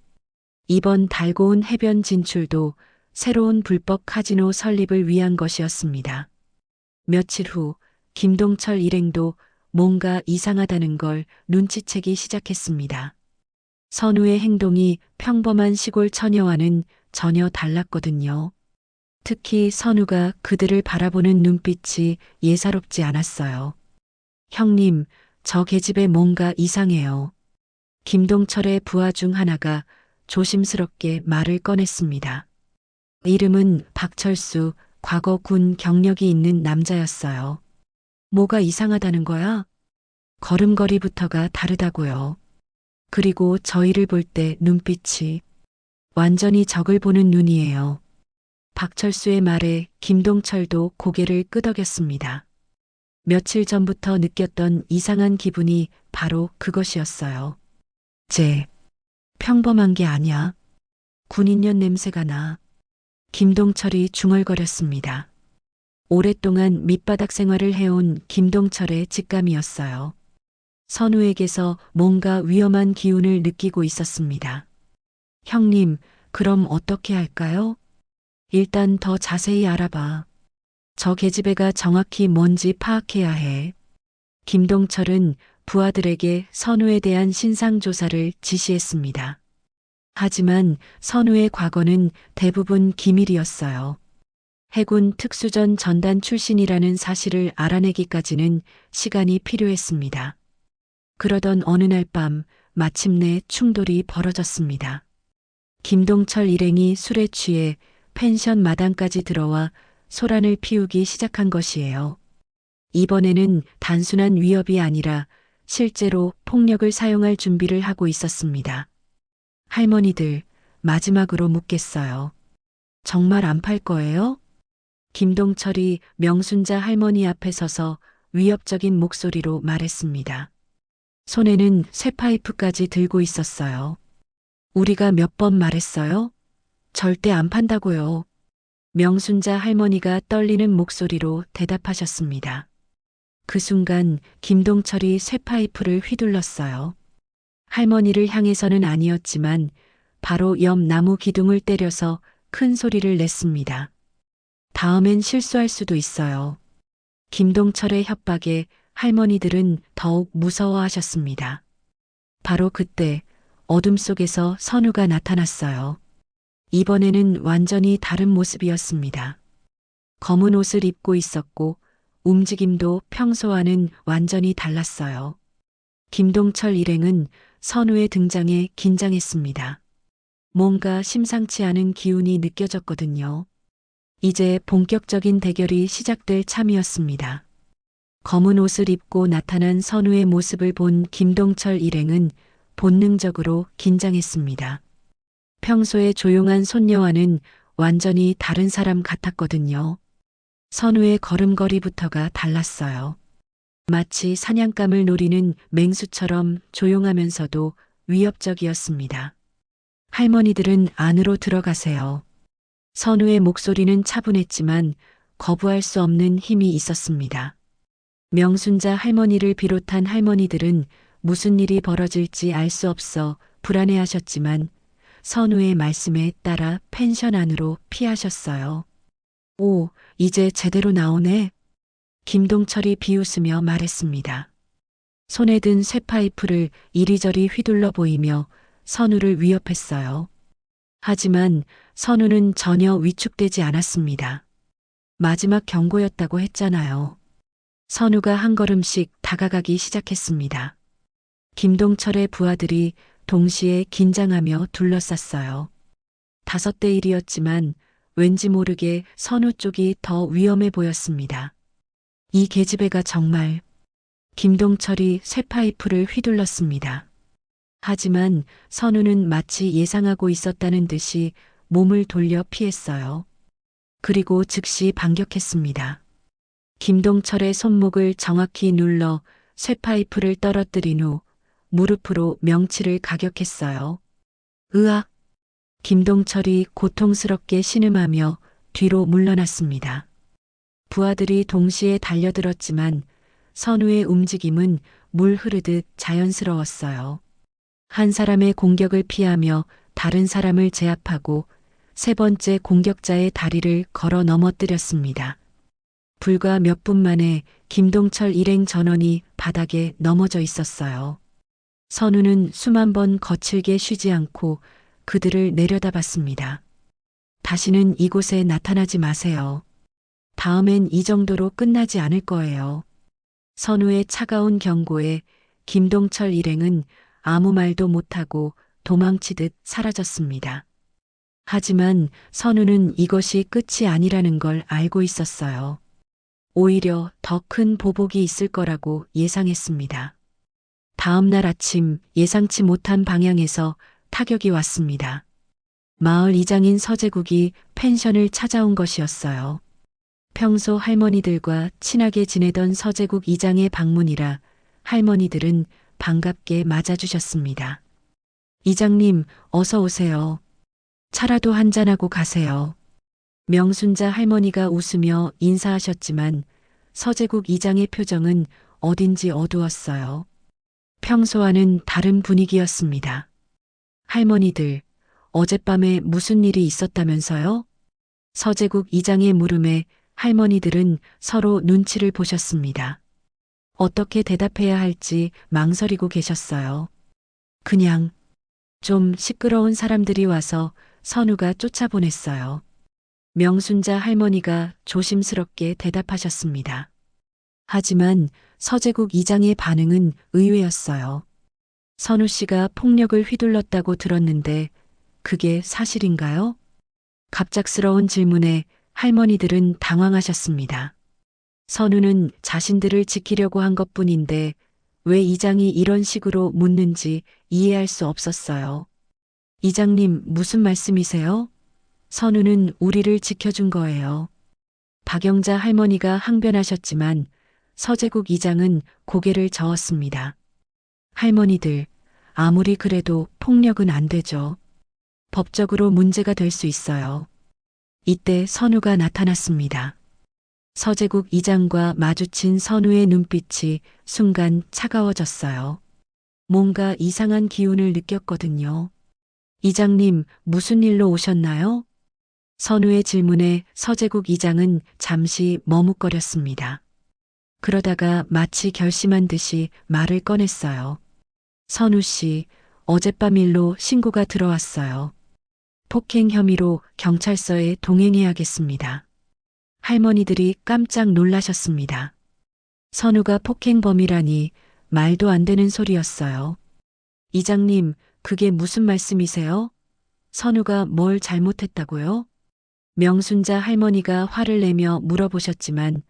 이번 달고운 해변 진출도 새로운 불법 카지노 설립을 위한 것이었습니다. 며칠 후 김동철 일행도 뭔가 이상하다는 걸 눈치채기 시작했습니다. 선우의 행동이 평범한 시골 처녀와는 전혀 달랐거든요. 특히 선우가 그들을 바라보는 눈빛이 예사롭지 않았어요. 형님, 저 계집애 뭔가 이상해요. 김동철의 부하 중 하나가 조심스럽게 말을 꺼냈습니다. 이름은 박철수, 과거 군 경력이 있는 남자였어요. 뭐가 이상하다는 거야? 걸음걸이부터가 다르다고요. 그리고 저희를 볼 때 눈빛이 완전히 적을 보는 눈이에요. 박철수의 말에 김동철도 고개를 끄덕였습니다. 며칠 전부터 느꼈던 이상한 기분이 바로 그것이었어요. 평범한 게 아니야. 군인년 냄새가 나. 김동철이 중얼거렸습니다. 오랫동안 밑바닥 생활을 해온 김동철의 직감이었어요. 선우에게서 뭔가 위험한 기운을 느끼고 있었습니다. 형님, 그럼 어떻게 할까요? 일단 더 자세히 알아봐. 저 계집애가 정확히 뭔지 파악해야 해. 김동철은 부하들에게 선우에 대한 신상조사를 지시했습니다. 하지만 선우의 과거는 대부분 기밀이었어요. 해군 특수전 전단 출신이라는 사실을 알아내기까지는 시간이 필요했습니다. 그러던 어느 날 밤 마침내 충돌이 벌어졌습니다. 김동철 일행이 술에 취해 펜션 마당까지 들어와 소란을 피우기 시작한 것이에요. 이번에는 단순한 위협이 아니라 실제로 폭력을 사용할 준비를 하고 있었습니다. 할머니들, 마지막으로 묻겠어요. 정말 안 팔 거예요? 김동철이 명순자 할머니 앞에 서서 위협적인 목소리로 말했습니다. 손에는 쇠파이프까지 들고 있었어요. 우리가 몇 번 말했어요? 절대 안 판다고요. 명순자 할머니가 떨리는 목소리로 대답하셨습니다. 그 순간 김동철이 쇠파이프를 휘둘렀어요. 할머니를 향해서는 아니었지만 바로 옆 나무 기둥을 때려서 큰 소리를 냈습니다. 다음엔 실수할 수도 있어요. 김동철의 협박에 할머니들은 더욱 무서워하셨습니다. 바로 그때 어둠 속에서 선우가 나타났어요. 이번에는 완전히 다른 모습이었습니다. 검은 옷을 입고 있었고 움직임도 평소와는 완전히 달랐어요. 김동철 일행은 선우의 등장에 긴장했습니다. 뭔가 심상치 않은 기운이 느껴졌거든요. 이제 본격적인 대결이 시작될 참이었습니다. 검은 옷을 입고 나타난 선우의 모습을 본 김동철 일행은 본능적으로 긴장했습니다. 평소에 조용한 손녀와는 완전히 다른 사람 같았거든요. 선우의 걸음걸이부터가 달랐어요. 마치 사냥감을 노리는 맹수처럼 조용하면서도 위협적이었습니다. 할머니들은 안으로 들어가세요. 선우의 목소리는 차분했지만 거부할 수 없는 힘이 있었습니다. 명순자 할머니를 비롯한 할머니들은 무슨 일이 벌어질지 알 수 없어 불안해하셨지만 선우의 말씀에 따라 펜션 안으로 피하셨어요. 오, 이제 제대로 나오네. 김동철이 비웃으며 말했습니다. 손에 든 쇠파이프를 이리저리 휘둘러 보이며 선우를 위협했어요. 하지만 선우는 전혀 위축되지 않았습니다. 마지막 경고였다고 했잖아요. 선우가 한 걸음씩 다가가기 시작했습니다. 김동철의 부하들이 동시에 긴장하며 둘러쌌어요. 5대 1이었지만 왠지 모르게 선우 쪽이 더 위험해 보였습니다. 이 계집애가 정말 김동철이 쇠파이프를 휘둘렀습니다. 하지만 선우는 마치 예상하고 있었다는 듯이 몸을 돌려 피했어요. 그리고 즉시 반격했습니다. 김동철의 손목을 정확히 눌러 쇠파이프를 떨어뜨린 후 무릎으로 명치를 가격했어요. 으악! 김동철이 고통스럽게 신음하며 뒤로 물러났습니다. 부하들이 동시에 달려들었지만 선우의 움직임은 물 흐르듯 자연스러웠어요. 한 사람의 공격을 피하며 다른 사람을 제압하고 3번째 공격자의 다리를 걸어 넘어뜨렸습니다. 불과 몇 분 만에 김동철 일행 전원이 바닥에 넘어져 있었어요. 선우는 수만 번 거칠게 쉬지 않고 그들을 내려다봤습니다. 다시는 이곳에 나타나지 마세요. 다음엔 이 정도로 끝나지 않을 거예요. 선우의 차가운 경고에 김동철 일행은 아무 말도 못하고 도망치듯 사라졌습니다. 하지만 선우는 이것이 끝이 아니라는 걸 알고 있었어요. 오히려 더 큰 보복이 있을 거라고 예상했습니다. 다음 날 아침 예상치 못한 방향에서 타격이 왔습니다. 마을 이장인 서재국이 펜션을 찾아온 것이었어요. 평소 할머니들과 친하게 지내던 서재국 이장의 방문이라 할머니들은 반갑게 맞아주셨습니다. 이장님, 어서 오세요. 차라도 한잔하고 가세요. 명순자 할머니가 웃으며 인사하셨지만 서재국 이장의 표정은 어딘지 어두웠어요. 평소와는 다른 분위기였습니다. 할머니들, 어젯밤에 무슨 일이 있었다면서요? 서재국 이장의 물음에 할머니들은 서로 눈치를 보셨습니다. 어떻게 대답해야 할지 망설이고 계셨어요. 그냥 좀 시끄러운 사람들이 와서 선우가 쫓아보냈어요. 명순자 할머니가 조심스럽게 대답하셨습니다. 하지만 서재국 이장의 반응은 의외였어요. 선우 씨가 폭력을 휘둘렀다고 들었는데 그게 사실인가요? 갑작스러운 질문에 할머니들은 당황하셨습니다. 선우는 자신들을 지키려고 한 것뿐인데 왜 이장이 이런 식으로 묻는지 이해할 수 없었어요. 이장님, 무슨 말씀이세요? 선우는 우리를 지켜준 거예요. 박영자 할머니가 항변하셨지만 서재국 이장은 고개를 저었습니다. 할머니들, 아무리 그래도 폭력은 안 되죠. 법적으로 문제가 될 수 있어요. 이때 선우가 나타났습니다. 서재국 이장과 마주친 선우의 눈빛이 순간 차가워졌어요. 뭔가 이상한 기운을 느꼈거든요. 이장님, 무슨 일로 오셨나요? 선우의 질문에 서재국 이장은 잠시 머뭇거렸습니다. 그러다가 마치 결심한 듯이 말을 꺼냈어요. 선우 씨, 어젯밤 일로 신고가 들어왔어요. 폭행 혐의로 경찰서에 동행해야겠습니다. 할머니들이 깜짝 놀라셨습니다. 선우가 폭행범이라니 말도 안 되는 소리였어요. 이장님, 그게 무슨 말씀이세요? 선우가 뭘 잘못했다고요? 명순자 할머니가 화를 내며 물어보셨지만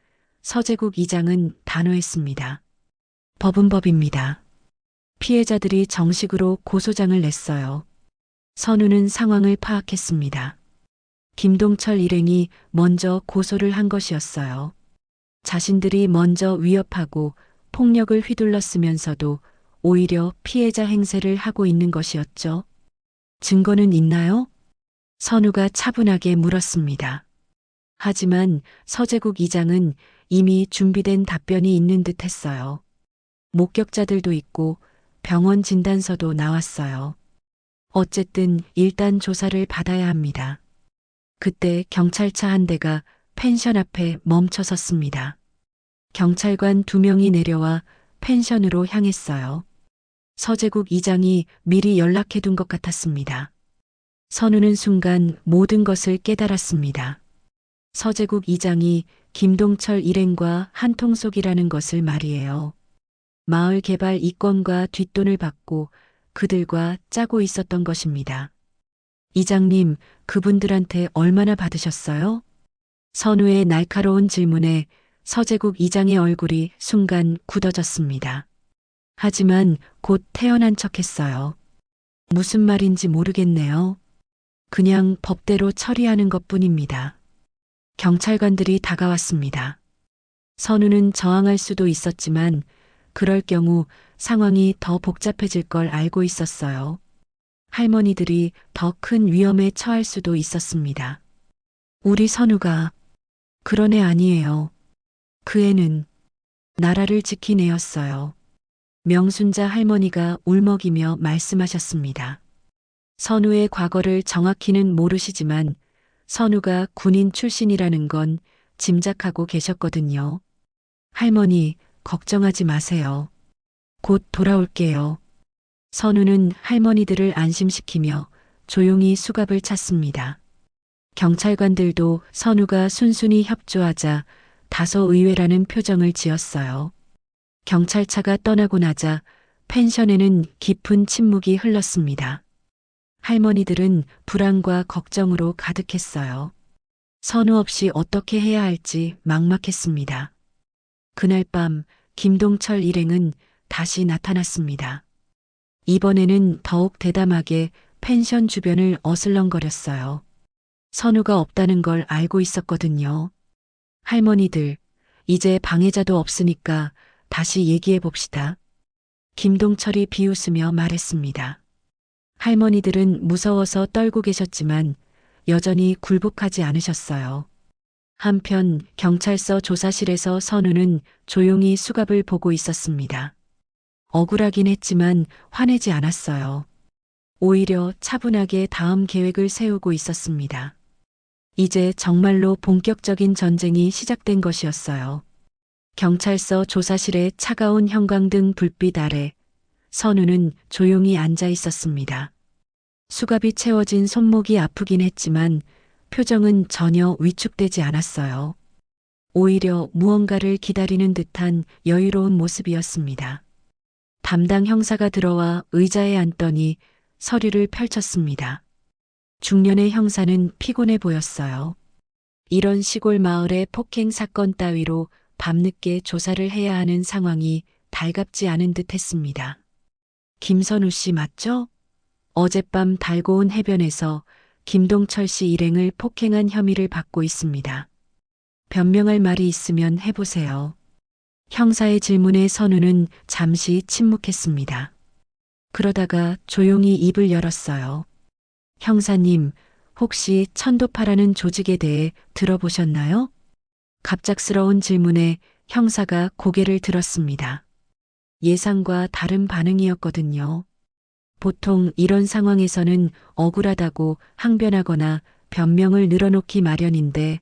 서재국 이장은 단호했습니다. 법은 법입니다. 피해자들이 정식으로 고소장을 냈어요. 선우는 상황을 파악했습니다. 김동철 일행이 먼저 고소를 한 것이었어요. 자신들이 먼저 위협하고 폭력을 휘둘렀으면서도 오히려 피해자 행세를 하고 있는 것이었죠. 증거는 있나요? 선우가 차분하게 물었습니다. 하지만 서재국 이장은 이미 준비된 답변이 있는 듯 했어요. 목격자들도 있고 병원 진단서도 나왔어요. 어쨌든 일단 조사를 받아야 합니다. 그때 경찰차 한 대가 펜션 앞에 멈춰 섰습니다. 경찰관 2명이 내려와 펜션으로 향했어요. 서재국 이장이 미리 연락해둔 것 같았습니다. 선우는 순간 모든 것을 깨달았습니다. 서재국 이장이 김동철 일행과 한통속이라는 것을 말이에요. 마을 개발 이권과 뒷돈을 받고 그들과 짜고 있었던 것입니다. 이장님, 그분들한테 얼마나 받으셨어요? 선우의 날카로운 질문에 서재국 이장의 얼굴이 순간 굳어졌습니다. 하지만 곧 태연한 척했어요. 무슨 말인지 모르겠네요. 그냥 법대로 처리하는 것뿐입니다. 경찰관들이 다가왔습니다. 선우는 저항할 수도 있었지만 그럴 경우 상황이 더 복잡해질 걸 알고 있었어요. 할머니들이 더 큰 위험에 처할 수도 있었습니다. 우리 선우가 그런 애 아니에요. 그 애는 나라를 지킨 애였어요. 명순자 할머니가 울먹이며 말씀하셨습니다. 선우의 과거를 정확히는 모르시지만 선우가 군인 출신이라는 건 짐작하고 계셨거든요. 할머니, 걱정하지 마세요. 곧 돌아올게요. 선우는 할머니들을 안심시키며 조용히 수갑을 찼습니다. 경찰관들도 선우가 순순히 협조하자 다소 의외라는 표정을 지었어요. 경찰차가 떠나고 나자 펜션에는 깊은 침묵이 흘렀습니다. 할머니들은 불안과 걱정으로 가득했어요. 선우 없이 어떻게 해야 할지 막막했습니다. 그날 밤 김동철 일행은 다시 나타났습니다. 이번에는 더욱 대담하게 펜션 주변을 어슬렁거렸어요. 선우가 없다는 걸 알고 있었거든요. 할머니들, 이제 방해자도 없으니까 다시 얘기해 봅시다. 김동철이 비웃으며 말했습니다. 할머니들은 무서워서 떨고 계셨지만 여전히 굴복하지 않으셨어요. 한편 경찰서 조사실에서 선우는 조용히 수갑을 보고 있었습니다. 억울하긴 했지만 화내지 않았어요. 오히려 차분하게 다음 계획을 세우고 있었습니다. 이제 정말로 본격적인 전쟁이 시작된 것이었어요. 경찰서 조사실의 차가운 형광등 불빛 아래 선우는 조용히 앉아 있었습니다. 수갑이 채워진 손목이 아프긴 했지만 표정은 전혀 위축되지 않았어요. 오히려 무언가를 기다리는 듯한 여유로운 모습이었습니다. 담당 형사가 들어와 의자에 앉더니 서류를 펼쳤습니다. 중년의 형사는 피곤해 보였어요. 이런 시골 마을의 폭행 사건 따위로 밤늦게 조사를 해야 하는 상황이 달갑지 않은 듯 했습니다. 김선우 씨 맞죠? 어젯밤 달고운 해변에서 김동철 씨 일행을 폭행한 혐의를 받고 있습니다. 변명할 말이 있으면 해보세요. 형사의 질문에 선우는 잠시 침묵했습니다. 그러다가 조용히 입을 열었어요. 형사님, 혹시 천도파라는 조직에 대해 들어보셨나요? 갑작스러운 질문에 형사가 고개를 들었습니다. 예상과 다른 반응이었거든요. 보통 이런 상황에서는 억울하다고 항변하거나 변명을 늘어놓기 마련인데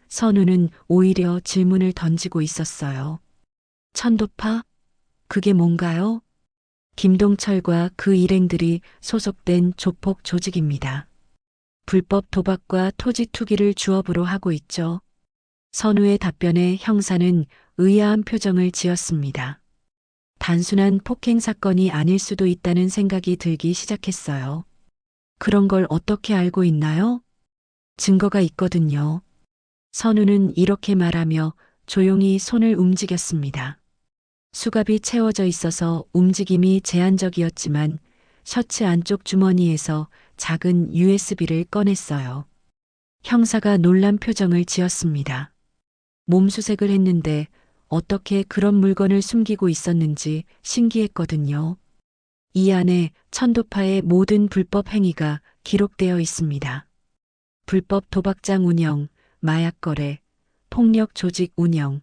선우는 오히려 질문을 던지고 있었어요. 천도파? 그게 뭔가요? 김동철과 그 일행들이 소속된 조폭 조직입니다. 불법 도박과 토지 투기를 주업으로 하고 있죠. 선우의 답변에 형사는 의아한 표정을 지었습니다. 단순한 폭행 사건이 아닐 수도 있다는 생각이 들기 시작했어요. 그런 걸 어떻게 알고 있나요? 증거가 있거든요. 선우는 이렇게 말하며 조용히 손을 움직였습니다. 수갑이 채워져 있어서 움직임이 제한적이었지만 셔츠 안쪽 주머니에서 작은 USB를 꺼냈어요. 형사가 놀란 표정을 지었습니다. 몸수색을 했는데 어떻게 그런 물건을 숨기고 있었는지 신기했거든요. 이 안에 천도파의 모든 불법 행위가 기록되어 있습니다. 불법 도박장 운영, 마약 거래, 폭력 조직 운영,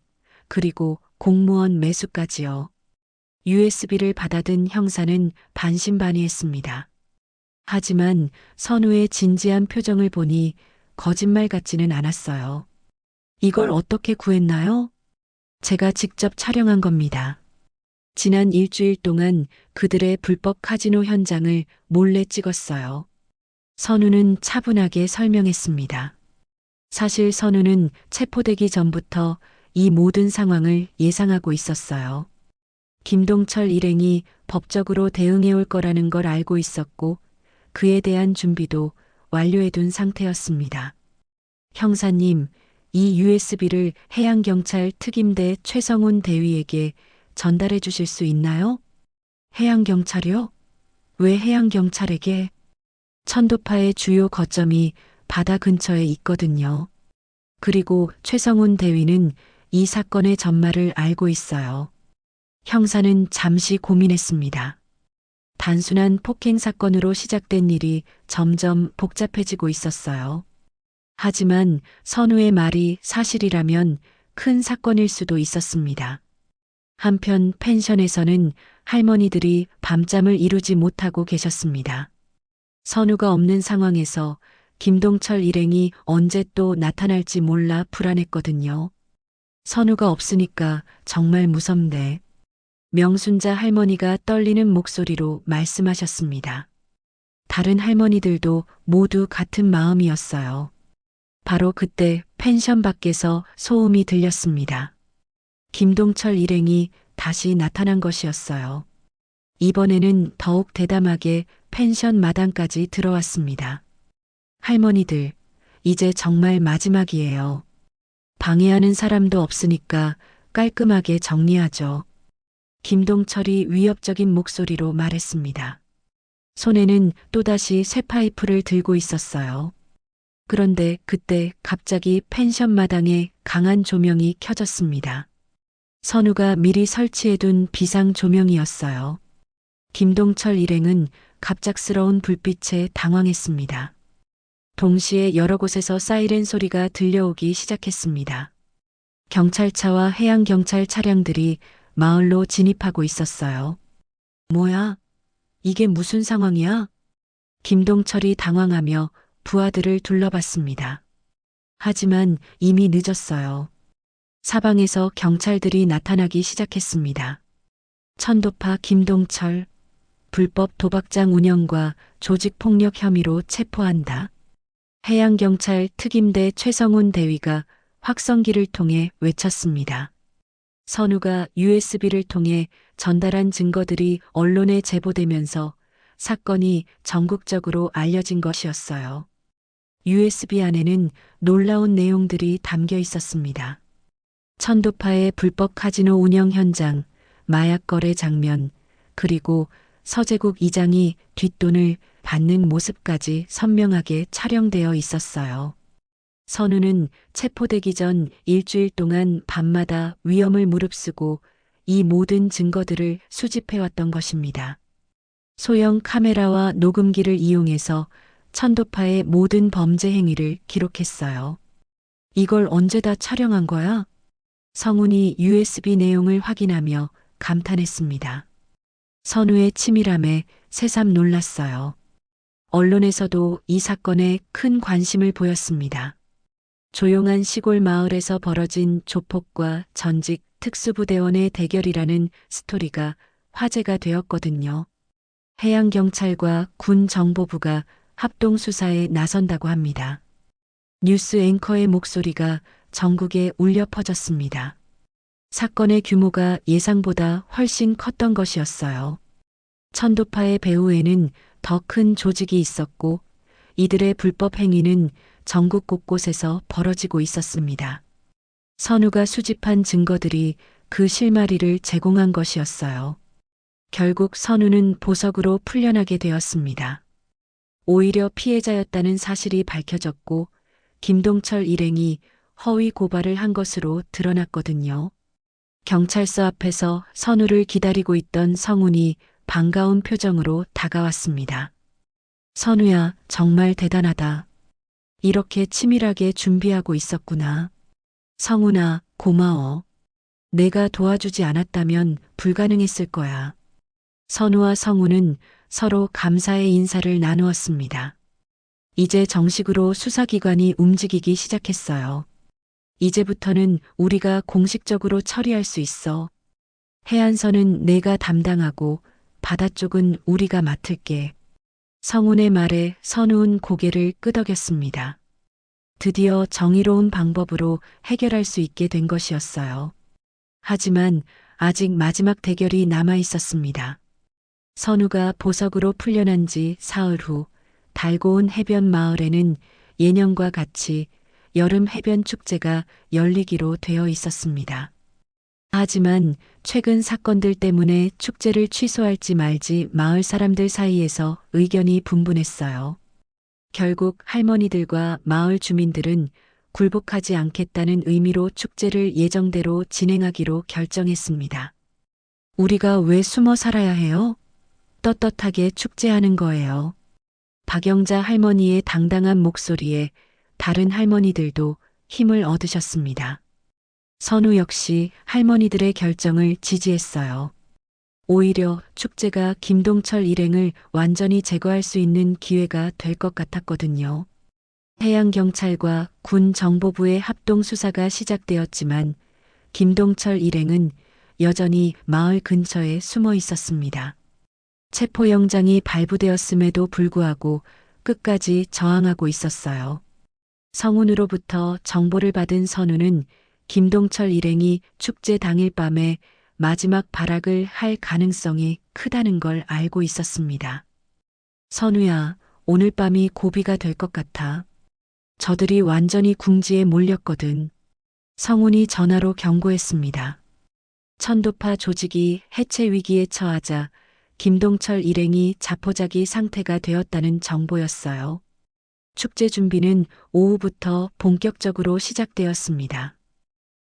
그리고 공무원 매수까지요. USB를 받아든 형사는 반신반의했습니다. 하지만 선우의 진지한 표정을 보니 거짓말 같지는 않았어요. 이걸 어떻게 구했나요? 제가 직접 촬영한 겁니다. 지난 일주일 동안 그들의 불법 카지노 현장을 몰래 찍었어요. 선우는 차분하게 설명했습니다. 사실 선우는 체포되기 전부터 이 모든 상황을 예상하고 있었어요. 김동철 일행이 법적으로 대응해 올 거라는 걸 알고 있었고 그에 대한 준비도 완료해둔 상태였습니다. 형사님, 이 USB를 해양경찰 특임대 최성훈 대위에게 전달해 주실 수 있나요? 해양경찰이요? 왜 해양경찰에게? 천도파의 주요 거점이 바다 근처에 있거든요. 그리고 최성훈 대위는 이 사건의 전말을 알고 있어요. 형사는 잠시 고민했습니다. 단순한 폭행 사건으로 시작된 일이 점점 복잡해지고 있었어요. 하지만 선우의 말이 사실이라면 큰 사건일 수도 있었습니다. 한편 펜션에서는 할머니들이 밤잠을 이루지 못하고 계셨습니다. 선우가 없는 상황에서 김동철 일행이 언제 또 나타날지 몰라 불안했거든요. 선우가 없으니까 정말 무섭네. 명순자 할머니가 떨리는 목소리로 말씀하셨습니다. 다른 할머니들도 모두 같은 마음이었어요. 바로 그때 펜션 밖에서 소음이 들렸습니다. 김동철 일행이 다시 나타난 것이었어요. 이번에는 더욱 대담하게 펜션 마당까지 들어왔습니다. 할머니들, 이제 정말 마지막이에요. 방해하는 사람도 없으니까 깔끔하게 정리하죠. 김동철이 위협적인 목소리로 말했습니다. 손에는 또다시 쇠파이프를 들고 있었어요. 그런데 그때 갑자기 펜션 마당에 강한 조명이 켜졌습니다. 선우가 미리 설치해둔 비상 조명이었어요. 김동철 일행은 갑작스러운 불빛에 당황했습니다. 동시에 여러 곳에서 사이렌 소리가 들려오기 시작했습니다. 경찰차와 해양경찰 차량들이 마을로 진입하고 있었어요. 뭐야? 이게 무슨 상황이야? 김동철이 당황하며 부하들을 둘러봤습니다. 하지만 이미 늦었어요. 사방에서 경찰들이 나타나기 시작했습니다. 천도파 김동철, 불법 도박장 운영과 조직폭력 혐의로 체포한다. 해양경찰 특임대 최성훈 대위가 확성기를 통해 외쳤습니다. 선우가 USB를 통해 전달한 증거들이 언론에 제보되면서 사건이 전국적으로 알려진 것이었어요. USB 안에는 놀라운 내용들이 담겨 있었습니다. 천도파의 불법 카지노 운영 현장, 마약 거래 장면, 그리고 서재국 이장이 뒷돈을 받는 모습까지 선명하게 촬영되어 있었어요. 선우는 체포되기 전 일주일 동안 밤마다 위험을 무릅쓰고 이 모든 증거들을 수집해왔던 것입니다. 소형 카메라와 녹음기를 이용해서 천도파의 모든 범죄 행위를 기록했어요. 이걸 언제 다 촬영한 거야? 성훈이 USB 내용을 확인하며 감탄했습니다. 선우의 치밀함에 새삼 놀랐어요. 언론에서도 이 사건에 큰 관심을 보였습니다. 조용한 시골 마을에서 벌어진 조폭과 전직 특수부대원의 대결이라는 스토리가 화제가 되었거든요. 해양경찰과 군 정보부가 합동 수사에 나선다고 합니다. 뉴스 앵커의 목소리가 전국에 울려 퍼졌습니다. 사건의 규모가 예상보다 훨씬 컸던 것이었어요. 천도파의 배후에는 더 큰 조직이 있었고 이들의 불법 행위는 전국 곳곳에서 벌어지고 있었습니다. 선우가 수집한 증거들이 그 실마리를 제공한 것이었어요. 결국 선우는 보석으로 풀려나게 되었습니다. 오히려 피해자였다는 사실이 밝혀졌고 김동철 일행이 허위 고발을 한 것으로 드러났거든요. 경찰서 앞에서 선우를 기다리고 있던 성훈이 반가운 표정으로 다가왔습니다. 선우야, 정말 대단하다. 이렇게 치밀하게 준비하고 있었구나. 성훈아, 고마워. 내가 도와주지 않았다면 불가능했을 거야. 선우와 성훈은 서로 감사의 인사를 나누었습니다. 이제 정식으로 수사기관이 움직이기 시작했어요. 이제부터는 우리가 공식적으로 처리할 수 있어. 해안선은 내가 담당하고 바다 쪽은 우리가 맡을게. 성훈의 말에 선우는 고개를 끄덕였습니다. 드디어 정의로운 방법으로 해결할 수 있게 된 것이었어요. 하지만 아직 마지막 대결이 남아 있었습니다. 선우가 보석으로 풀려난 지 사흘 후 달고운 해변 마을에는 예년과 같이 여름 해변 축제가 열리기로 되어 있었습니다. 하지만 최근 사건들 때문에 축제를 취소할지 말지 마을 사람들 사이에서 의견이 분분했어요. 결국 할머니들과 마을 주민들은 굴복하지 않겠다는 의미로 축제를 예정대로 진행하기로 결정했습니다. 우리가 왜 숨어 살아야 해요? 떳떳하게 축제하는 거예요. 박영자 할머니의 당당한 목소리에 다른 할머니들도 힘을 얻으셨습니다. 선우 역시 할머니들의 결정을 지지했어요. 오히려 축제가 김동철 일행을 완전히 제거할 수 있는 기회가 될 것 같았거든요. 해양경찰과 군 정보부의 합동 수사가 시작되었지만 김동철 일행은 여전히 마을 근처에 숨어 있었습니다. 체포영장이 발부되었음에도 불구하고 끝까지 저항하고 있었어요. 성훈으로부터 정보를 받은 선우는 김동철 일행이 축제 당일 밤에 마지막 발악을 할 가능성이 크다는 걸 알고 있었습니다. 선우야, 오늘 밤이 고비가 될 것 같아. 저들이 완전히 궁지에 몰렸거든. 성훈이 전화로 경고했습니다. 천도파 조직이 해체 위기에 처하자 김동철 일행이 자포자기 상태가 되었다는 정보였어요. 축제 준비는 오후부터 본격적으로 시작되었습니다.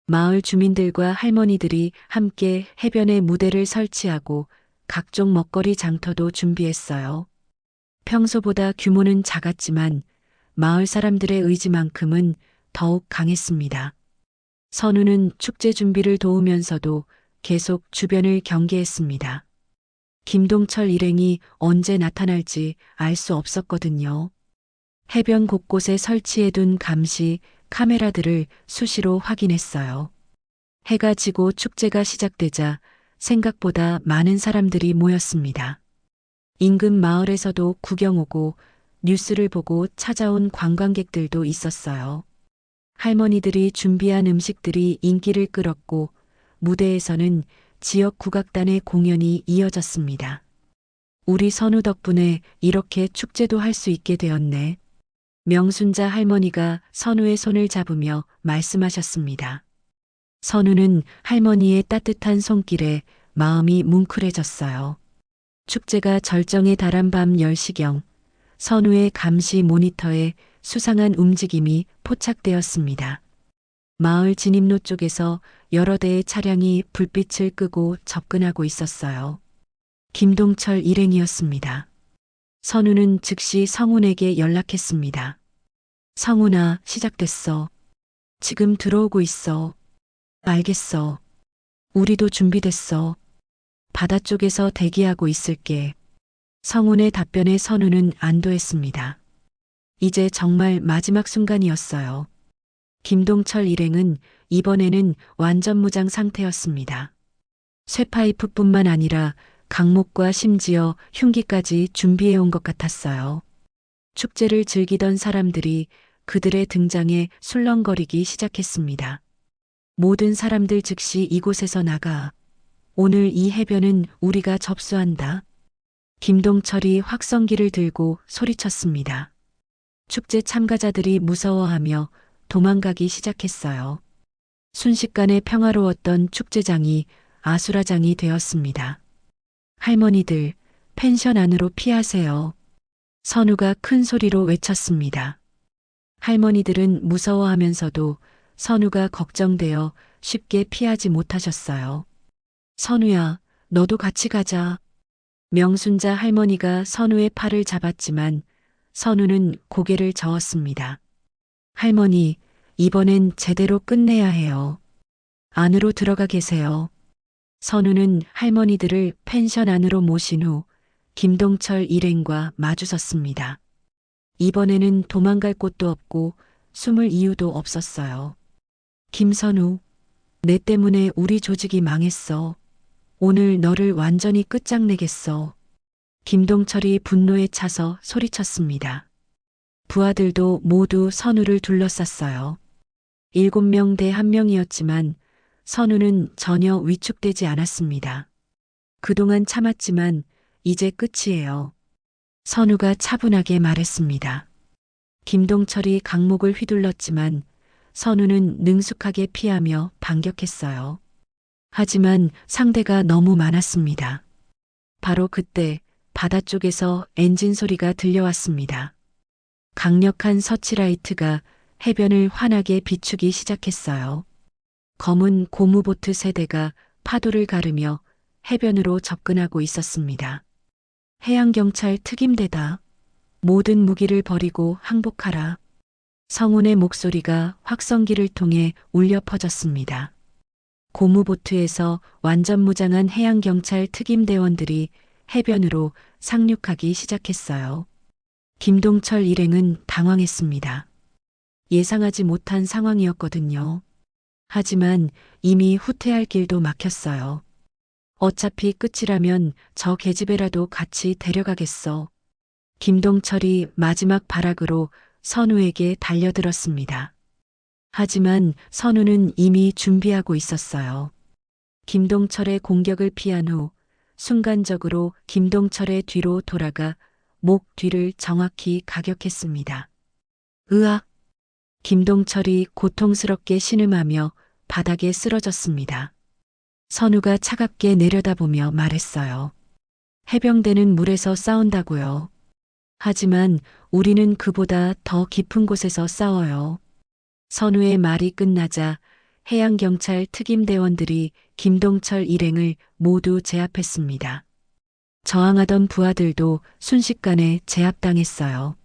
마을 주민들과 할머니들이 함께 해변에 무대를 설치하고 각종 먹거리 장터도 준비했어요. 평소보다 규모는 작았지만 마을 사람들의 의지만큼은 더욱 강했습니다. 선우는 축제 준비를 도우면서도 계속 주변을 경계했습니다. 김동철 일행이 언제 나타날지 알 수 없었거든요. 해변 곳곳에 설치해둔 감시 카메라들을 수시로 확인했어요. 해가 지고 축제가 시작되자 생각보다 많은 사람들이 모였습니다. 인근 마을에서도 구경 오고 뉴스를 보고 찾아온 관광객들도 있었어요. 할머니들이 준비한 음식들이 인기를 끌었고 무대에서는 지역 국악단의 공연이 이어졌습니다. 우리 선우 덕분에 이렇게 축제도 할 수 있게 되었네. 명순자 할머니가 선우의 손을 잡으며 말씀하셨습니다. 선우는 할머니의 따뜻한 손길에 마음이 뭉클해졌어요. 축제가 절정에 달한 밤 10시경 선우의 감시 모니터에 수상한 움직임이 포착되었습니다. 마을 진입로 쪽에서 여러 대의 차량이 불빛을 끄고 접근하고 있었어요. 김동철 일행이었습니다. 선우는 즉시 성훈에게 연락했습니다. 성훈아, 시작됐어. 지금 들어오고 있어. 알겠어. 우리도 준비됐어. 바다 쪽에서 대기하고 있을게. 성훈의 답변에 선우는 안도했습니다. 이제 정말 마지막 순간이었어요. 김동철 일행은 이번에는 완전 무장 상태였습니다. 쇠파이프뿐만 아니라 강목과 심지어 흉기까지 준비해온 것 같았어요. 축제를 즐기던 사람들이 그들의 등장에 술렁거리기 시작했습니다. 모든 사람들 즉시 이곳에서 나가. 오늘 이 해변은 우리가 접수한다. 김동철이 확성기를 들고 소리쳤습니다. 축제 참가자들이 무서워하며 도망가기 시작했어요. 순식간에 평화로웠던 축제장이 아수라장이 되었습니다. 할머니들, 펜션 안으로 피하세요. 선우가 큰 소리로 외쳤습니다. 할머니들은 무서워하면서도 선우가 걱정되어 쉽게 피하지 못하셨어요. 선우야, 너도 같이 가자. 명순자 할머니가 선우의 팔을 잡았지만 선우는 고개를 저었습니다. 할머니, 이번엔 제대로 끝내야 해요. 안으로 들어가 계세요. 선우는 할머니들을 펜션 안으로 모신 후 김동철 일행과 마주섰습니다. 이번에는 도망갈 곳도 없고 숨을 이유도 없었어요. 김선우, 내 때문에 우리 조직이 망했어. 오늘 너를 완전히 끝장내겠어. 김동철이 분노에 차서 소리쳤습니다. 부하들도 모두 선우를 둘러쌌어요. 7명 대 1명이었지만 선우는 전혀 위축되지 않았습니다. 그동안 참았지만 이제 끝이에요. 선우가 차분하게 말했습니다. 김동철이 강목을 휘둘렀지만 선우는 능숙하게 피하며 반격했어요. 하지만 상대가 너무 많았습니다. 바로 그때 바다 쪽에서 엔진 소리가 들려왔습니다. 강력한 서치라이트가 해변을 환하게 비추기 시작했어요. 검은 고무보트 세대가 파도를 가르며 해변으로 접근하고 있었습니다. 해양경찰 특임대다. 모든 무기를 버리고 항복하라. 성훈의 목소리가 확성기를 통해 울려 퍼졌습니다. 고무보트에서 완전 무장한 해양경찰 특임대원들이 해변으로 상륙하기 시작했어요. 김동철 일행은 당황했습니다. 예상하지 못한 상황이었거든요. 하지만 이미 후퇴할 길도 막혔어요. 어차피 끝이라면 저 계집애라도 같이 데려가겠어. 김동철이 마지막 발악으로 선우에게 달려들었습니다. 하지만 선우는 이미 준비하고 있었어요. 김동철의 공격을 피한 후 순간적으로 김동철의 뒤로 돌아가 목 뒤를 정확히 가격했습니다. 으악! 김동철이 고통스럽게 신음하며 바닥에 쓰러졌습니다. 선우가 차갑게 내려다보며 말했어요. 해병대는 물에서 싸운다고요. 하지만 우리는 그보다 더 깊은 곳에서 싸워요. 선우의 말이 끝나자 해양경찰 특임대원들이 김동철 일행을 모두 제압했습니다. 저항하던 부하들도 순식간에 제압당했어요.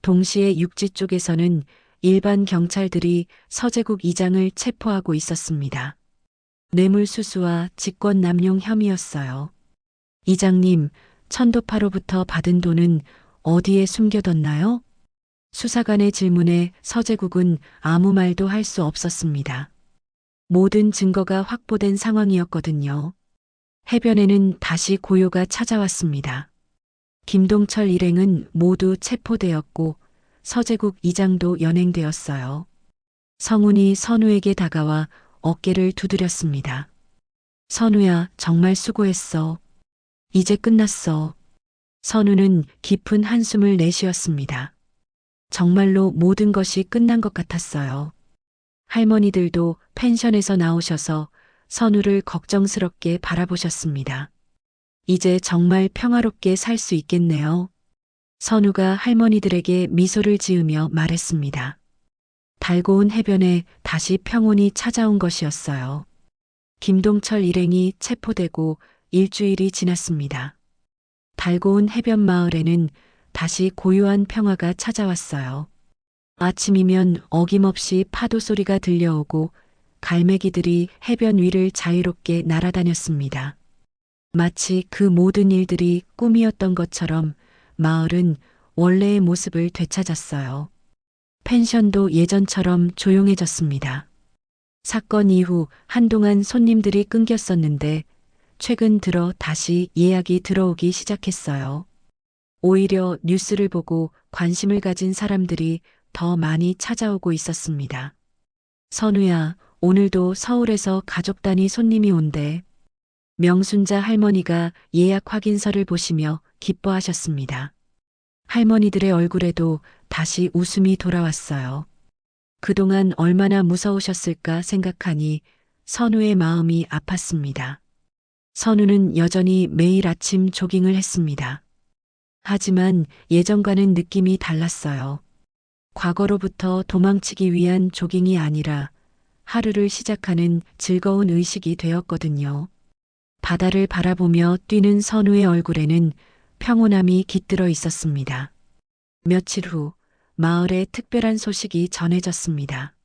동시에 육지 쪽에서는 일반 경찰들이 서재국 이장을 체포하고 있었습니다. 뇌물수수와 직권남용 혐의였어요. 이장님, 천도파로부터 받은 돈은 어디에 숨겨뒀나요? 수사관의 질문에 서재국은 아무 말도 할 수 없었습니다. 모든 증거가 확보된 상황이었거든요. 해변에는 다시 고요가 찾아왔습니다. 김동철 일행은 모두 체포되었고 서재국 이장도 연행되었어요. 성훈이 선우에게 다가와 어깨를 두드렸습니다. 선우야, 정말 수고했어. 이제 끝났어. 선우는 깊은 한숨을 내쉬었습니다. 정말로 모든 것이 끝난 것 같았어요. 할머니들도 펜션에서 나오셔서 선우를 걱정스럽게 바라보셨습니다. 이제 정말 평화롭게 살 수 있겠네요. 선우가 할머니들에게 미소를 지으며 말했습니다. 달고 온 해변에 다시 평온이 찾아온 것이었어요. 김동철 일행이 체포되고 일주일이 지났습니다. 달고 온 해변 마을에는 다시 고요한 평화가 찾아왔어요. 아침이면 어김없이 파도 소리가 들려오고 갈매기들이 해변 위를 자유롭게 날아다녔습니다. 마치 그 모든 일들이 꿈이었던 것처럼 마을은 원래의 모습을 되찾았어요. 펜션도 예전처럼 조용해졌습니다. 사건 이후 한동안 손님들이 끊겼었는데 최근 들어 다시 예약이 들어오기 시작했어요. 오히려 뉴스를 보고 관심을 가진 사람들이 더 많이 찾아오고 있었습니다. 선우야, 오늘도 서울에서 가족 단위 손님이 온대. 명순자 할머니가 예약 확인서를 보시며 기뻐하셨습니다. 할머니들의 얼굴에도 다시 웃음이 돌아왔어요. 그동안 얼마나 무서우셨을까 생각하니 선우의 마음이 아팠습니다. 선우는 여전히 매일 아침 조깅을 했습니다. 하지만 예전과는 느낌이 달랐어요. 과거로부터 도망치기 위한 조깅이 아니라 하루를 시작하는 즐거운 의식이 되었거든요. 바다를 바라보며 뛰는 선우의 얼굴에는 평온함이 깃들어 있었습니다. 며칠 후 마을에 특별한 소식이 전해졌습니다.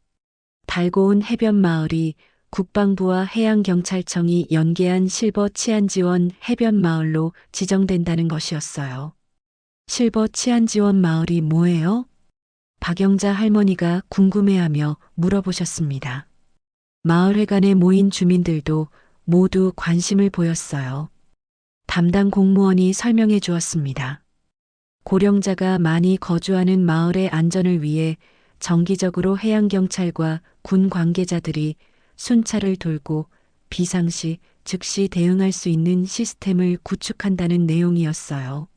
달고 온 해변 마을이 국방부와 해양경찰청이 연계한 실버 치안지원 해변 마을로 지정된다는 것이었어요. 실버 치안지원 마을이 뭐예요? 박영자 할머니가 궁금해하며 물어보셨습니다. 마을회관에 모인 주민들도 모두 관심을 보였어요. 담당 공무원이 설명해 주었습니다. 고령자가 많이 거주하는 마을의 안전을 위해 정기적으로 해양경찰과 군 관계자들이 순찰을 돌고 비상시 즉시 대응할 수 있는 시스템을 구축한다는 내용이었어요.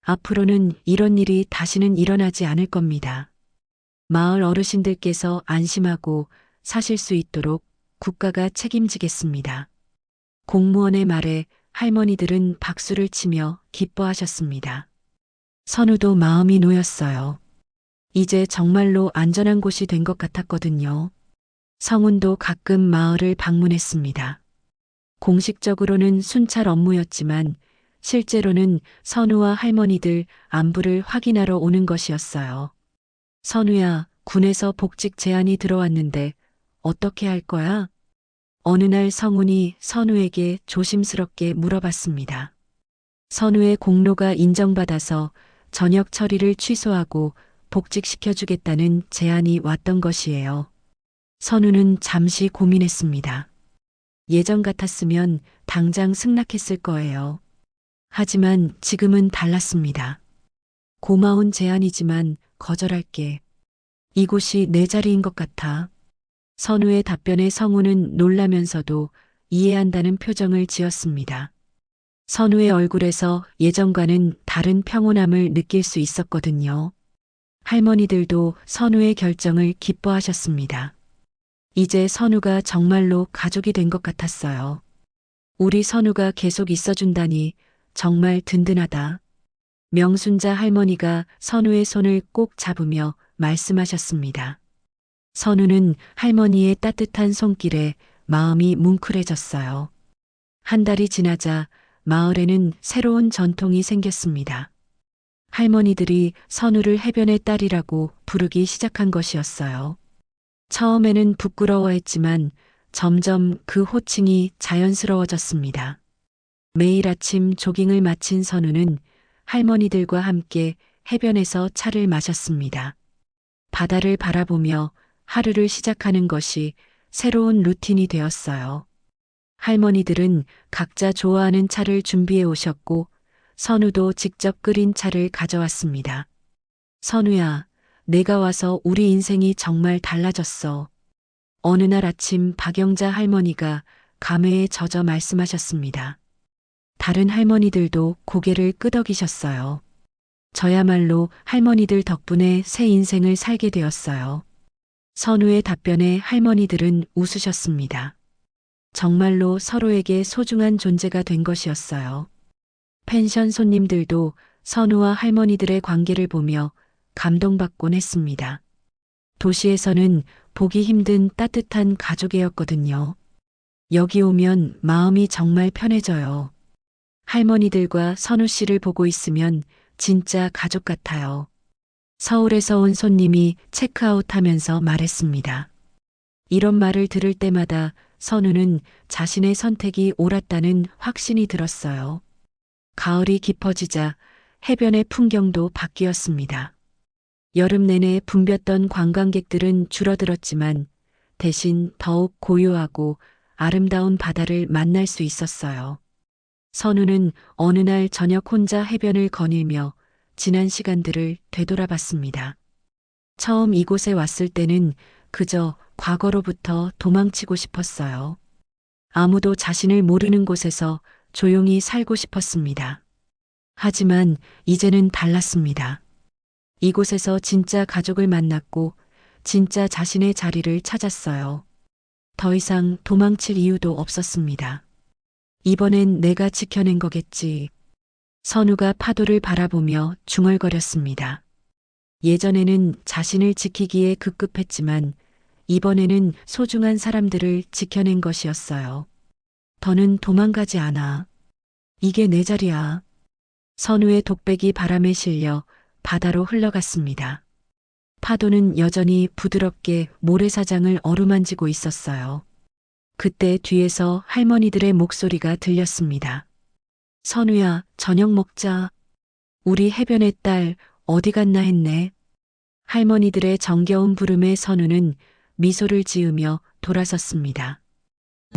앞으로는 이런 일이 다시는 일어나지 않을 겁니다. 마을 어르신들께서 안심하고 사실 수 있도록 국가가 책임지겠습니다. 공무원의 말에 할머니들은 박수를 치며 기뻐하셨습니다. 선우도 마음이 놓였어요. 이제 정말로 안전한 곳이 된 것 같았거든요. 성훈도 가끔 마을을 방문했습니다. 공식적으로는 순찰 업무였지만 실제로는 선우와 할머니들 안부를 확인하러 오는 것이었어요. 선우야, 군에서 복직 제안이 들어왔는데 어떻게 할 거야? 어느 날 성훈이 선우에게 조심스럽게 물어봤습니다. 선우의 공로가 인정받아서 전역 처리를 취소하고 복직시켜주겠다는 제안이 왔던 것이에요. 선우는 잠시 고민했습니다. 예전 같았으면 당장 승낙했을 거예요. 하지만 지금은 달랐습니다. 고마운 제안이지만 거절할게. 이곳이 내 자리인 것 같아. 선우의 답변에 성우는 놀라면서도 이해한다는 표정을 지었습니다. 선우의 얼굴에서 예전과는 다른 평온함을 느낄 수 있었거든요. 할머니들도 선우의 결정을 기뻐하셨습니다. 이제 선우가 정말로 가족이 된 것 같았어요. 우리 선우가 계속 있어준다니 정말 든든하다. 명순자 할머니가 선우의 손을 꼭 잡으며 말씀하셨습니다. 선우는 할머니의 따뜻한 손길에 마음이 뭉클해졌어요. 한 달이 지나자 마을에는 새로운 전통이 생겼습니다. 할머니들이 선우를 해변의 딸이라고 부르기 시작한 것이었어요. 처음에는 부끄러워했지만 점점 그 호칭이 자연스러워졌습니다. 매일 아침 조깅을 마친 선우는 할머니들과 함께 해변에서 차를 마셨습니다. 바다를 바라보며 하루를 시작하는 것이 새로운 루틴이 되었어요. 할머니들은 각자 좋아하는 차를 준비해 오셨고 선우도 직접 끓인 차를 가져왔습니다. 선우야, 내가 와서 우리 인생이 정말 달라졌어. 어느 날 아침 박영자 할머니가 감회에 젖어 말씀하셨습니다. 다른 할머니들도 고개를 끄덕이셨어요. 저야말로 할머니들 덕분에 새 인생을 살게 되었어요. 선우의 답변에 할머니들은 웃으셨습니다. 정말로 서로에게 소중한 존재가 된 것이었어요. 펜션 손님들도 선우와 할머니들의 관계를 보며 감동받곤 했습니다. 도시에서는 보기 힘든 따뜻한 가족이었거든요. 여기 오면 마음이 정말 편해져요. 할머니들과 선우 씨를 보고 있으면 진짜 가족 같아요. 서울에서 온 손님이 체크아웃 하면서 말했습니다. 이런 말을 들을 때마다 선우는 자신의 선택이 옳았다는 확신이 들었어요. 가을이 깊어지자 해변의 풍경도 바뀌었습니다. 여름 내내 붐볐던 관광객들은 줄어들었지만 대신 더욱 고요하고 아름다운 바다를 만날 수 있었어요. 선우는 어느 날 저녁 혼자 해변을 거닐며 지난 시간들을 되돌아봤습니다. 처음 이곳에 왔을 때는 그저 과거로부터 도망치고 싶었어요. 아무도 자신을 모르는 곳에서 조용히 살고 싶었습니다. 하지만 이제는 달랐습니다. 이곳에서 진짜 가족을 만났고 진짜 자신의 자리를 찾았어요. 더 이상 도망칠 이유도 없었습니다. 이번엔 내가 지켜낸 거겠지. 선우가 파도를 바라보며 중얼거렸습니다. 예전에는 자신을 지키기에 급급했지만 이번에는 소중한 사람들을 지켜낸 것이었어요. 더는 도망가지 않아. 이게 내 자리야. 선우의 독백이 바람에 실려 바다로 흘러갔습니다. 파도는 여전히 부드럽게 모래사장을 어루만지고 있었어요. 그때 뒤에서 할머니들의 목소리가 들렸습니다. 선우야, 저녁 먹자. 우리 해변의 딸 어디 갔나 했네. 할머니들의 정겨운 부름에 선우는 미소를 지으며 돌아섰습니다.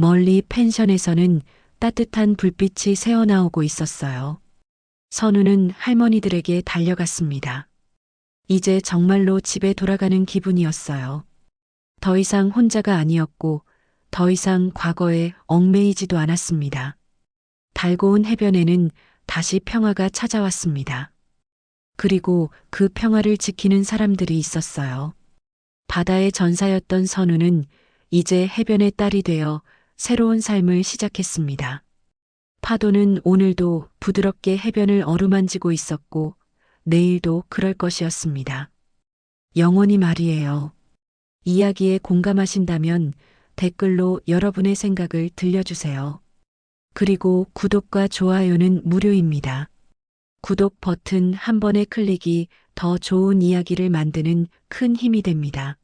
멀리 펜션에서는 따뜻한 불빛이 새어나오고 있었어요. 선우는 할머니들에게 달려갔습니다. 이제 정말로 집에 돌아가는 기분이었어요. 더 이상 혼자가 아니었고 더 이상 과거에 얽매이지도 않았습니다. 달고운 해변에는 다시 평화가 찾아왔습니다. 그리고 그 평화를 지키는 사람들이 있었어요. 바다의 전사였던 선우는 이제 해변의 딸이 되어 새로운 삶을 시작했습니다. 파도는 오늘도 부드럽게 해변을 어루만지고 있었고 내일도 그럴 것이었습니다. 영원히 말이에요. 이야기에 공감하신다면 댓글로 여러분의 생각을 들려주세요. 그리고 구독과 좋아요는 무료입니다. 구독 버튼 한 번의 클릭이 더 좋은 이야기를 만드는 큰 힘이 됩니다.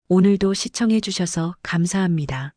오늘도 시청해 주셔서 감사합니다.